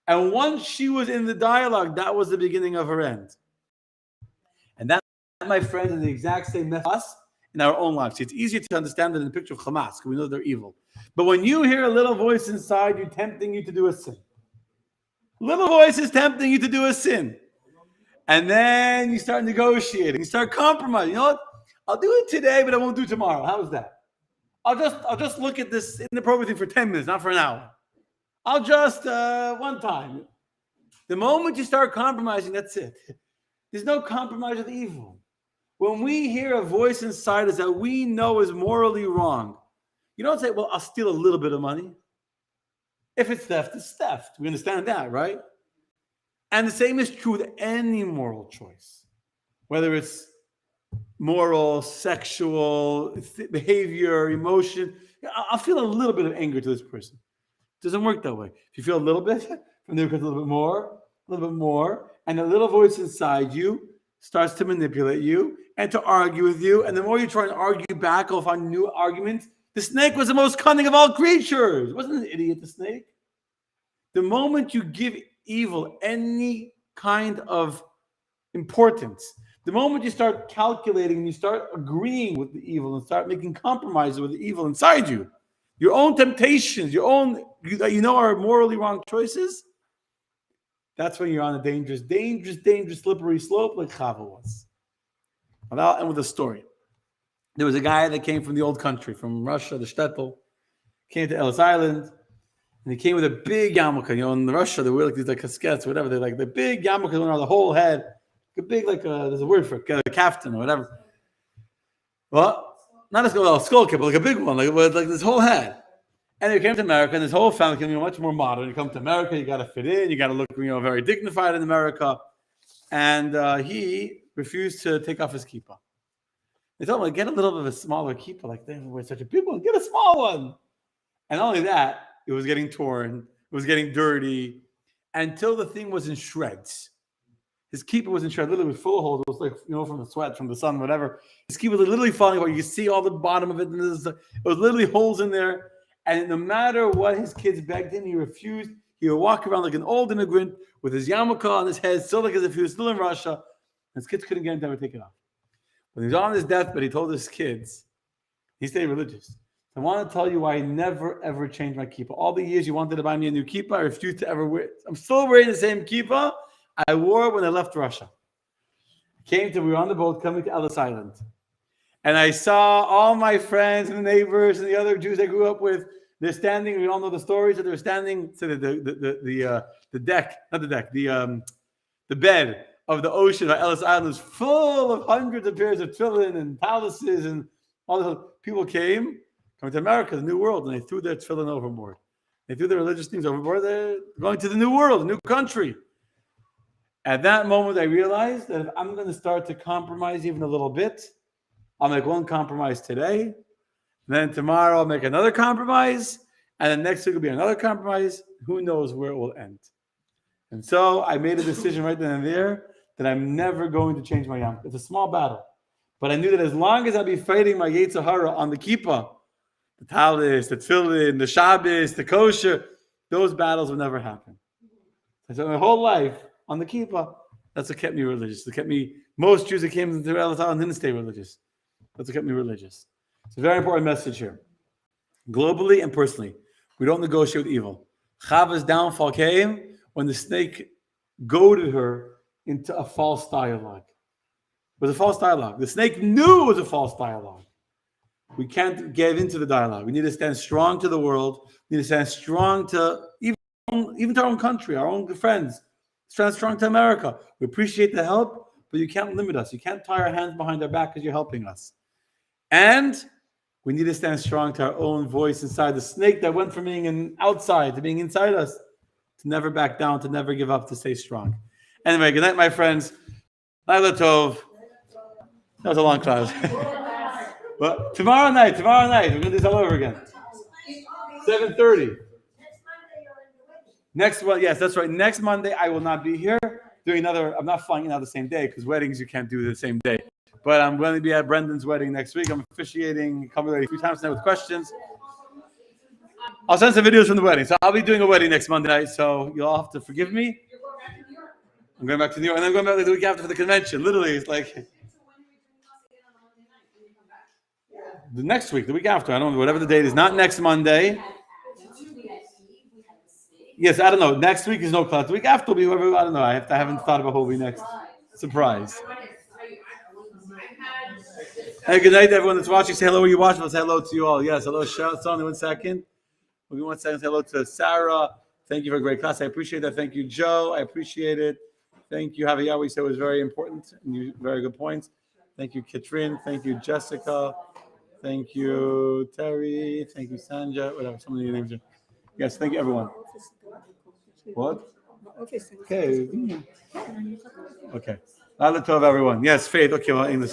And once she was in the dialogue, that was the beginning of her end. And that, my friend, is the exact same method us in our own lives. It's easier to understand than in the picture of Hamas, because we know they're evil. But when you hear a little voice inside you tempting you to do a sin, little voice is tempting you to do a sin. And then you start negotiating, you start compromising. You know what? I'll do it today, but I won't do it tomorrow. How's that? I'll just look at this inappropriate thing for 10 minutes, not for an hour. I'll just one time. The moment you start compromising, that's it. There's no compromise with evil. When we hear a voice inside us that we know is morally wrong, you don't say, well, I'll steal a little bit of money. If it's theft, it's theft. We understand that, right? And the same is true with any moral choice, whether it's moral, sexual, behavior, emotion. I'll feel a little bit of anger to this person. It doesn't work that way. If you feel a little bit, from there comes a little bit more, and the little voice inside you starts to manipulate you and to argue with you. And the more you try to argue back, you'll find new arguments. The snake was the most cunning of all creatures. It wasn't an idiot, the snake. The moment you give evil any kind of importance, the moment you start calculating and you start agreeing with the evil and start making compromises with the evil inside you, your own temptations, your own, are morally wrong choices, that's when you're on a dangerous, slippery slope like Chava was. And I'll end with a story. There was a guy that came from the old country, from Russia, the shtetl, came to Ellis Island, and he came with a big yarmulke. In Russia, they wear these casquettes, whatever. They're the big yarmulke around the whole head. A big, there's a word for it, a kaftan or whatever. Well, not a skull cap, but a big one, like this whole head. And he came to America, and his whole family came much more modern. You come to America, you got to fit in, you got to look, very dignified in America. And he refused to take off his kippah. They told him, get a little bit of a smaller kippah, like they wear such a big one, get a small one. And not only that, it was getting torn, it was getting dirty, until the thing was in shreds. His kippah was in shred, literally with full of holes. It was like, from the sweat, from the sun, whatever. His kippah was literally falling apart. You could see all the bottom of it. And it was literally holes in there. And no matter what his kids begged him, he refused. He would walk around like an old immigrant with his yarmulke on his head, still like as if he was still in Russia. And his kids couldn't get him to ever take it off. When he was on his deathbed, he told his kids, he stayed religious. I want to tell you why I never, ever changed my kippah. All the years you wanted to buy me a new kippah, I refused to ever wear it. I'm still wearing the same kippah I wore when I left Russia. We were on the boat coming to Ellis Island. And I saw all my friends and the neighbors and the other Jews I grew up with. They're standing, we all know the stories, that they're standing to the deck, not the deck, the bed of the ocean of Ellis Island was full of hundreds of pairs of tefillin and palaces, and all the people coming to America, the new world, and they threw their tefillin overboard. They threw their religious things overboard. They're going to the new world, a new country. At that moment, I realized that if I'm going to start to compromise even a little bit, I'll make one compromise today, then tomorrow I'll make another compromise, and then next week will be another compromise. Who knows where it will end? And so I made a decision right then and there that I'm never going to change my yom. It's a small battle. But I knew that as long as I'll be fighting my Yetzer Hara on the kippah, the talis, the tefillin, the Shabbos, the kosher, those battles will never happen. And so my whole life on the kippah, that's what kept me religious. It kept me, most Jews that came into Ellis Island didn't stay religious. That's what kept me religious. It's a very important message here. Globally and personally, we don't negotiate with evil. Chava's downfall came when the snake goaded her into a false dialogue. It was a false dialogue. The snake knew it was a false dialogue. We can't give into the dialogue. We need to stand strong to the world. We need to stand strong to even to our own country, our own friends. Stand strong to America. We appreciate the help, but you can't limit us. You can't tie our hands behind our back because you're helping us. And we need to stand strong to our own voice inside. The snake that went from being outside to being inside us, to never back down, to never give up, to stay strong. Anyway, good night, my friends. Laila Tov. That was a long class. But tomorrow night, we're going to do this all over again. 7:30. Next one, yes, that's right. Next Monday, I will not be here. I'm not flying out the same day because weddings you can't do the same day. But I'm going to be at Brendan's wedding next week. I'm officiating, coming already 3 times now with questions. I'll send some videos from the wedding. So I'll be doing a wedding next Monday night. So you'll all have to forgive me. I'm going back to New York. And I'm going back the week after for the convention. Literally, it's like the next week, the week after. I don't know, whatever the date is. Not next Monday. Yes, I don't know. Next week is no class. The week after will be whoever, I don't know. I haven't thought about who will be next. Surprise. Hey, good night, everyone that's watching. Say hello where you're watching. Let's say hello to you all. Yes, hello, Sonny. 1 second. We'll give 1 second. Say hello to Sarah. Thank you for a great class. I appreciate that. Thank you, Joe. I appreciate it. Thank you, Javier. We said it was very important and you very good points. Thank you, Katrin. Thank you, Jessica. Thank you, Terry. Thank you, Sanja. Whatever, some of the names are. Yes, thank you, everyone. What? Okay. Okay. Laila Tov, everyone. Yes, Faith. Okay, well, English.